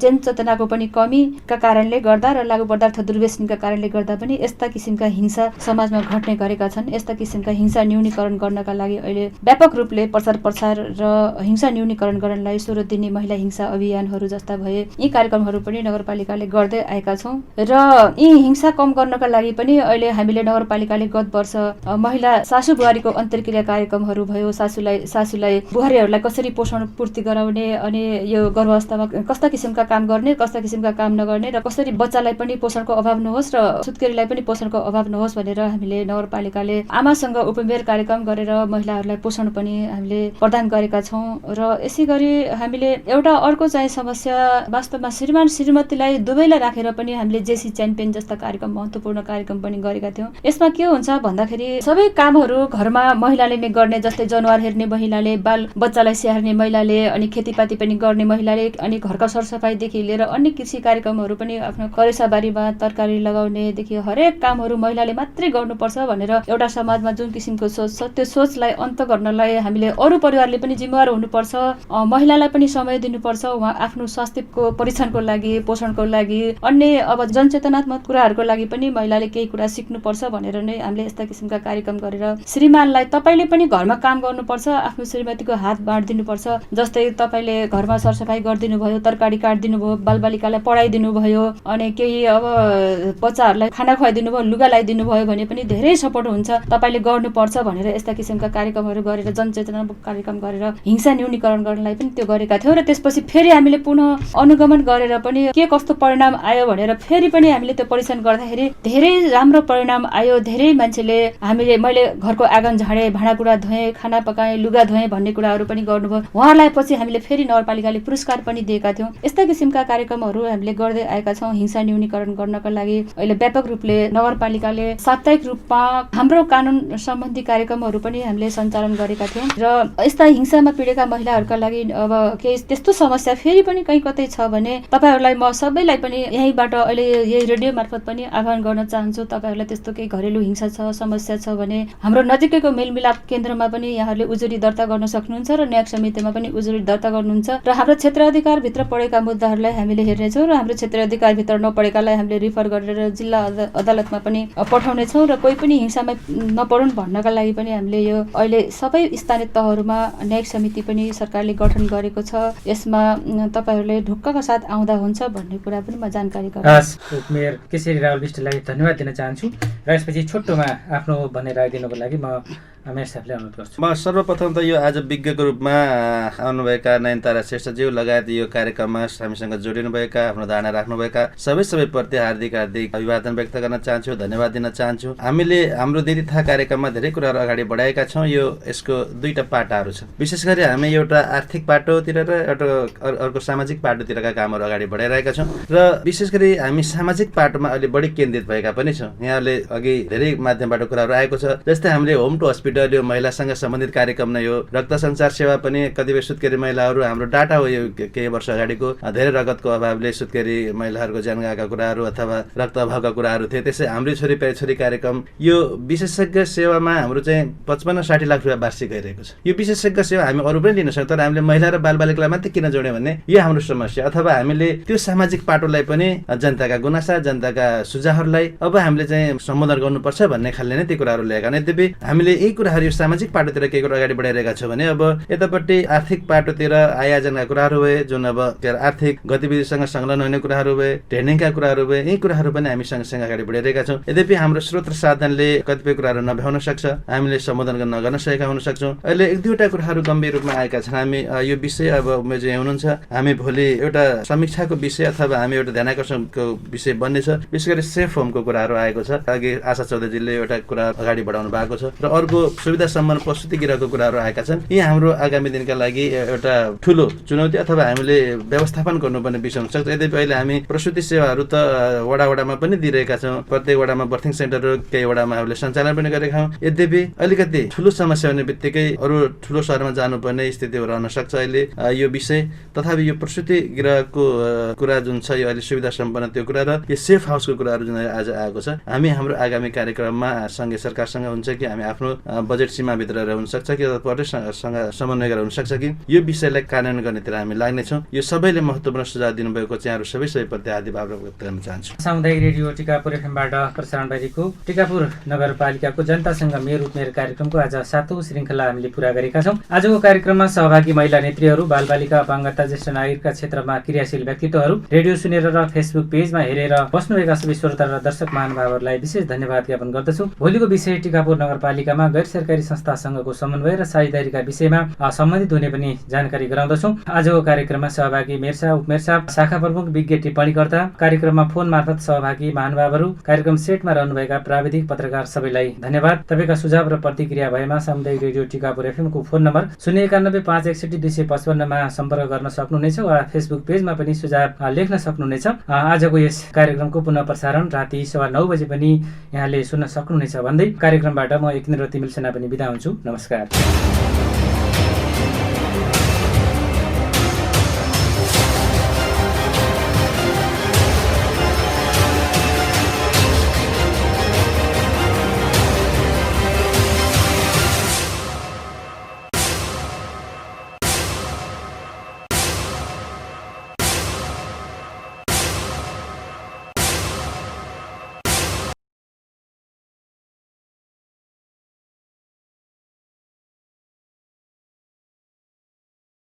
जनचेतनाको पनि कमीका कारणले गर्दा र लागु पदार्थ दुर्व्यसनका कारणले गर्दा पनि यस्ता किसिमका हिंसा समाजमा घट्ने गरेका छन्। यस्ता किसिमका हिंसा न्यूनीकरण गर्नका लागि अहिले व्यापक रूपले प्रचार र हिंसा न्यूनीकरण गर्नलाई 16 दिने महिला हिंसा अभियानहरू जस्ता भए यी कार्यक्रमहरू पनि नगरपालिकाले गर्दै आएका छौँ। र यी हिंसा कम गर्नका लागि पनि अहिले हामीले नगरपालिकाले गत वर्ष महिला सासू बुहारीको अन्तर्क्रिया कार्यक्रमहरू भयो। सासूलाई बुहारीहरूलाई कसरी पोषण पूर्ति गराउने, अनि यो गर्भावस्थामा कस्ता किसिमका काम गर्ने, कस्ता किसिमका काम नगर्ने, र कसरी बच्चालाई पनि पोषणको अभाव नहोस् र सुत्केरीलाई पनि पोषणको अभाव नहोस् भनेर हामीले नगरपालिकाले आमासँग उपमेयर कार्यक्रम गरेर महिलाहरूलाई पोषण पनि हामीले प्रदान गरेका छौँ। र यसै गरी हामीले एउटा अर्को चाहिँ समस्या वास्तवमा श्रीमान श्रीमतीलाई दुवैलाई राखेर पनि हामीले जेसी च्याम्पियन जस्ता कार्यक्रम, महत्त्वपूर्ण कार्यक्रम पनि गरेका थियौँ। यसमा के हुन्छ भन्दाखेरि सबै कामहरू घरमा महिलाले नै गर्ने, जस्तै जनावर हेर्ने महिलाले, बाल बच्चालाई स्याहार्ने महिलाले, अनि खेतीपाती पनि गर्ने महिलाले, अनि घरका सरसफाइदेखि लिएर अन्य कृषि कार्यक्रमहरू पनि आफ्नो करेसाबारीमा तरकारी लगाउनेदेखि हरेक कामहरू महिलाले मात्रै गर्नुपर्छ भनेर एउटा समाजमा जुन किसिमको सोच छ त्यो सोचलाई अन्त गर्नलाई हामीले अरू परिवारले पनि जिम्मेवार हुनुपर्छ, महिलालाई पनि समय दिनुपर्छ, उहाँ आफ्नो स्वास्थ्यको परीक्षणको लागि, पोषणको लागि, अन्य अब जनचेतनात्मक कुराहरूको लागि पनि महिलाले केही कुरा सिक्नुपर्छ भनेर नै हामीले यस्ता किसिमका कार्यक्रम गरेर श्रीमानलाई तपाईँले पनि घरमा काम गर्नुपर्छ, आफ्नो श्रीमतीको हात बाँडिदिनुपर्छ। जस्तै तपाईँले घरमा सरसफाइ गरिदिनु भयो, तरकारी काटिदिनु भयो, बालबालिकालाई पढाइदिनु भयो, अनि केही अब बच्चाहरूलाई खाना खुवाइदिनु भयो, लुगा लगाइदिनु भयो भने पनि धेरै सपोर्ट हुन्छ, तपाईँले गर्नुपर्छ भनेर यस्ता किसिमका कार्यक्रमहरू गरेर जनचेतनात्मक कार्यक्रम गरेर हिंसा न्यूनीकरण गर्नलाई पनि त्यो गरेका थियौँ। र त्यसपछि फेरि हामीले पुनः अनुगमन गरेर पनि के कस्तो परिणाम आयो भनेर फेरि पनि हामीले त्यो परीक्षण गर्दाखेरि धेरै राम्रो परिणाम आयो। धेरै मान्छेले मैले घरको आँगन झाडे, भाँडाकुँडा धोएँ, खाना पकाएँ, लुगा धोएँ भन्ने कुराहरू पनि गर्नुभयो। उहाँहरूलाई पछि हामीले फेरि नगरपालिकाले पुरस्कार पनि दिएका थियौँ। यस्ता किसिमका कार्यक्रमहरू हामीले गर्दै आएका छौँ। हिंसा न्यूनीकरण गर्नका लागि अहिले व्यापक रूपले नगरपालिकाले साप्ताहिक रूपमा हाम्रो कानुन सम्बन्धी कार्यक्रमहरू पनि हामीले सञ्चालन गरेका थियौँ। र यस्ता हिंसामा पीडेका महिलाहरूका लागि अब केही त्यस्तो समस्या फेरि पनि कहीँ कतै छ भने तपाईँहरूलाई म सबैलाई पनि यहीँबाट अहिले यही रेडियो मार्फत पनि आह्वान गर्न चाहन्छु। तपाईँहरूलाई त्यस्तो केही घरेलु हिंसा छ, समस्या छ भने हाम्रो नजिकैको मेलमिलाप केन्द्रमा पनि यहाँहरूले उजुरी दर्ता गर्न सक्नुहुन्छ र न्यायिक समितिमा पनि उजुरी दर्ता गर्नुहुन्छ। र हाम्रो क्षेत्र अधिकारभित्र परेका मुद्दाहरूलाई हामीले हेर्नेछौँ र हाम्रो क्षेत्र अधिकारभित्र नपरेकालाई हामीले रिफर गरेर जिल्ला अदालतमा पनि पठाउनेछौँ। र कोही पनि हिंसामा नपरुन् भन्नका लागि पनि हामीले यो अहिले सबै स्थानीय तहहरूमा न्यायिक समिति पनि सरकारले गठन गरेको छ। यसमा तपाईँहरूले ढुक्कका साथ आउँदा हुन्छ भन्ने कुरा पनि म जानकारी गराउँछु। उपमेयर केशरी रावल विष्टलाई धन्यवाद दिन चाहन्छु। र यसपछि छोटोमा आफ्नो भन्ने राय दिनको लागि म मेयर साहबले अनुरोध गर्छु। म सर्वप्रथम त यो आज विज्ञको रूपमा आउनुभएका नयनतारा श्रेष्ठज्यू लगायत यो कार्यक्रममा हामीसँग जोडिनुभएका, आफ्नो धारणा राख्नुभएका सबैप्रति हार्दिक अभिवादन व्यक्त गर्न चाहन्छु, धन्यवाद दिन चाहन्छु। हामीले हाम्रो दिदी थाहा कार्यक्रममा धेरै कुराहरू अगाडि बढाएका छौँ। यसको दुईटा पाटाहरू छ। विशेष गरी हामी एउटा आर्थिक पाटोतिर र एउटा अर्को सामाजिक पाटोतिरका कामहरू अगाडि बढाइरहेका छौँ। र विशेष गरी हामी सामाजिक पाटोमा अहिले बढी केन्द्रित भएका पनि छौँ। यहाँले अघि धेरै माध्यमबाट कुराहरू आएको छ। जस्तै हामीले होम टु हस्पिटल, यो महिलासँग सम्बन्धित कार्यक्रम नै हो। रक्त सञ्चार सेवा पनि कतिपय सुत्केरी महिलाहरू, हाम्रो डाटा हो यो केही वर्ष अगाडिको, धेरै रगतको अभावले सुत्केरी महिलाहरूको ज्यान गएका कुराहरू अथवा रक्त अभावका कुराहरू थिए। त्यसै हाम्रो छोरी छोरी कार्यक्रम, यो विशेषज्ञ सेवामा हाम्रो चाहिँ 55-60 लाख रुपियाँ वार्षिक गइरहेको छ। यो विशेषज्ञ सेवा हामी अरू पनि लिन सक्छौँ, तर हामीले महिला र बालबालिकालाई मात्रै किन जोड्यौँ भन्ने यो हाम्रो समस्या। अथवा हामीले त्यो सामाजिक पाटोलाई पनि जनताका गुनासा, जनताका सुझावहरूलाई अब हामीले चाहिँ सम्बोधन गर्नुपर्छ भन्ने खालले नै ती कुराहरू ल्याएका। यद्यपि हामीले यही कुराहरू यो सामाजिक पाटोतिर केही कुरा अगाडि बढाइरहेका छौँ भने अब यतापट्टि आर्थिक पाटोतिर आय आर्जनका कुराहरू भए, जुन अब आर्थिक गतिविधिसँग संलग्न हुने कुराहरू भए, ट्रेनिङका कुराहरू भए, यी कुराहरू पनि हामी सँगसँगै अगाडि बढाइरहेका छौँ। यद्यपि हाम्रो स्रोत र साधनले कतिपय कुराहरू नभ्याउन सक्छ, हामीले सम्बोधन नगर्न सकेका हुन सक्छौँ। अहिले एक दुईवटा कुराहरू गम्भीर रूपमा आएका छन्। हामी यो विषय अब उमेशजी हुनुहुन्छ, हामी भोलि एउटा समीक्षाको विषय अथवा हामी एउटा ध्यानाकर्षणको विषय बन्नेछ। विशेष गरी सेफ होमको कुराहरू आएको छ। अघि आशा चौधरीजीले एउटा कुरा अगाडि बढाउनु भएको छ र अर्को सुविधा सम्पन्न प्रस्तुति गृहको कुराहरू आएका छन्। यी हाम्रो आगामी दिनका लागि एउटा ठुलो चुनौती अथवा हामीले व्यवस्थापन गर्नुपर्ने विषय हुन सक्छ। यद्यपि अहिले हामी प्रसूति सेवाहरू त वडामा पनि दिइरहेका छौँ। प्रत्येक वडामा बर्थिङ सेन्टरहरू केही वडामा हामीले सञ्चालन पनि गरेका छौँ। यद्यपि अलिकति ठुलो समस्या हुने बित्तिकै अरू ठुलो सहरमा जानुपर्ने स्थिति रहन सक्छ। अहिले यो विषय तथापि यो प्रसूति गृहको कुरा जुन छ, यो अहिले सुविधा सम्पन्न त्यो कुरा र यो सेफ हाउसको कुराहरू जुन आज आएको छ, हामी हाम्रो आगामी कार्यक्रममा सङ्घीय सरकारसँग हुन्छ कि हामी आफ्नो बजेट सीमाभित्र हुन सक्छ कि प्रदेशसँग समन्वय गरेर हुन सक्छ कि यो विषयलाई कार्यान्वयन गर्नेतिर हामी लाग्नेछौँ। यो सबैले महत्त्वपूर्ण सुझाव दिनुभएको चाहिँ यहाँहरू सबैप्रति हार्दिक आभार व्यक्त गर्न चाहन्छु। सामुदायिक रेडियो टिकापुर एफएमबाट प्रसारण भइरहेको टिकापुर नगरपालिकाको जनतासँग मेरो उपमेर कार्यक्रमको आज 7औं श्रृङ्खला हामीले पूरा गरेका छौँ। आजको कार्यक्रममा सहभागी महिला नेत्रीहरू, बालबालिका, अपाङ्गता, ज्येष्ठ नागरिकका क्षेत्रमा क्रियाशील व्यक्तित्वहरू, रेडियो सुनेर र फेसबुक पेजमा हेरेर बस्नुभएका सबै श्रोता र दर्शक महानुभावहरूलाई विशेष धन्यवाद ज्ञापन गर्दछु। भोलिको विषय टिकापुर नगरपालिकामा गैर सरकारी संस्थासँगको समन्वय र साझेदारीका विषयमा सम्बन्धित हुने पनि जानकारी गराउँदछौँ। आजको कार्यक्रममा सहभागी मेरसा, उपमेरसा, शाखा प्रमुख, विज्ञ टिप्पणीकर्ता, कार्यक्रममा फोन मार्फत सहभागी महानुभावहरू, कार्यक्रम सेटमा रहनुभएका प्राविधिक पत्रकार सबैलाई धन्यवाद। तपाईँका सुझाव र प्रतिक्रिया भएमा सामुदायिक रेडियो टिकापुर एफएमको फोन नम्बर 091 561 255 मा सम्पर्क गर्न सक्नुहुनेछ वा फेसबुक पेजमा पनि सुझाव लेख्न सक्नुहुनेछ। आजको यस कार्यक्रमको पुनः प्रसारण राति 9:15 बजे पनि यहाँले सुन्न सक्नुहुनेछ भन्दै कार्यक्रमबाट म एकनिर तिमिल सेना पनि बिदा हुन्छु। नमस्कार।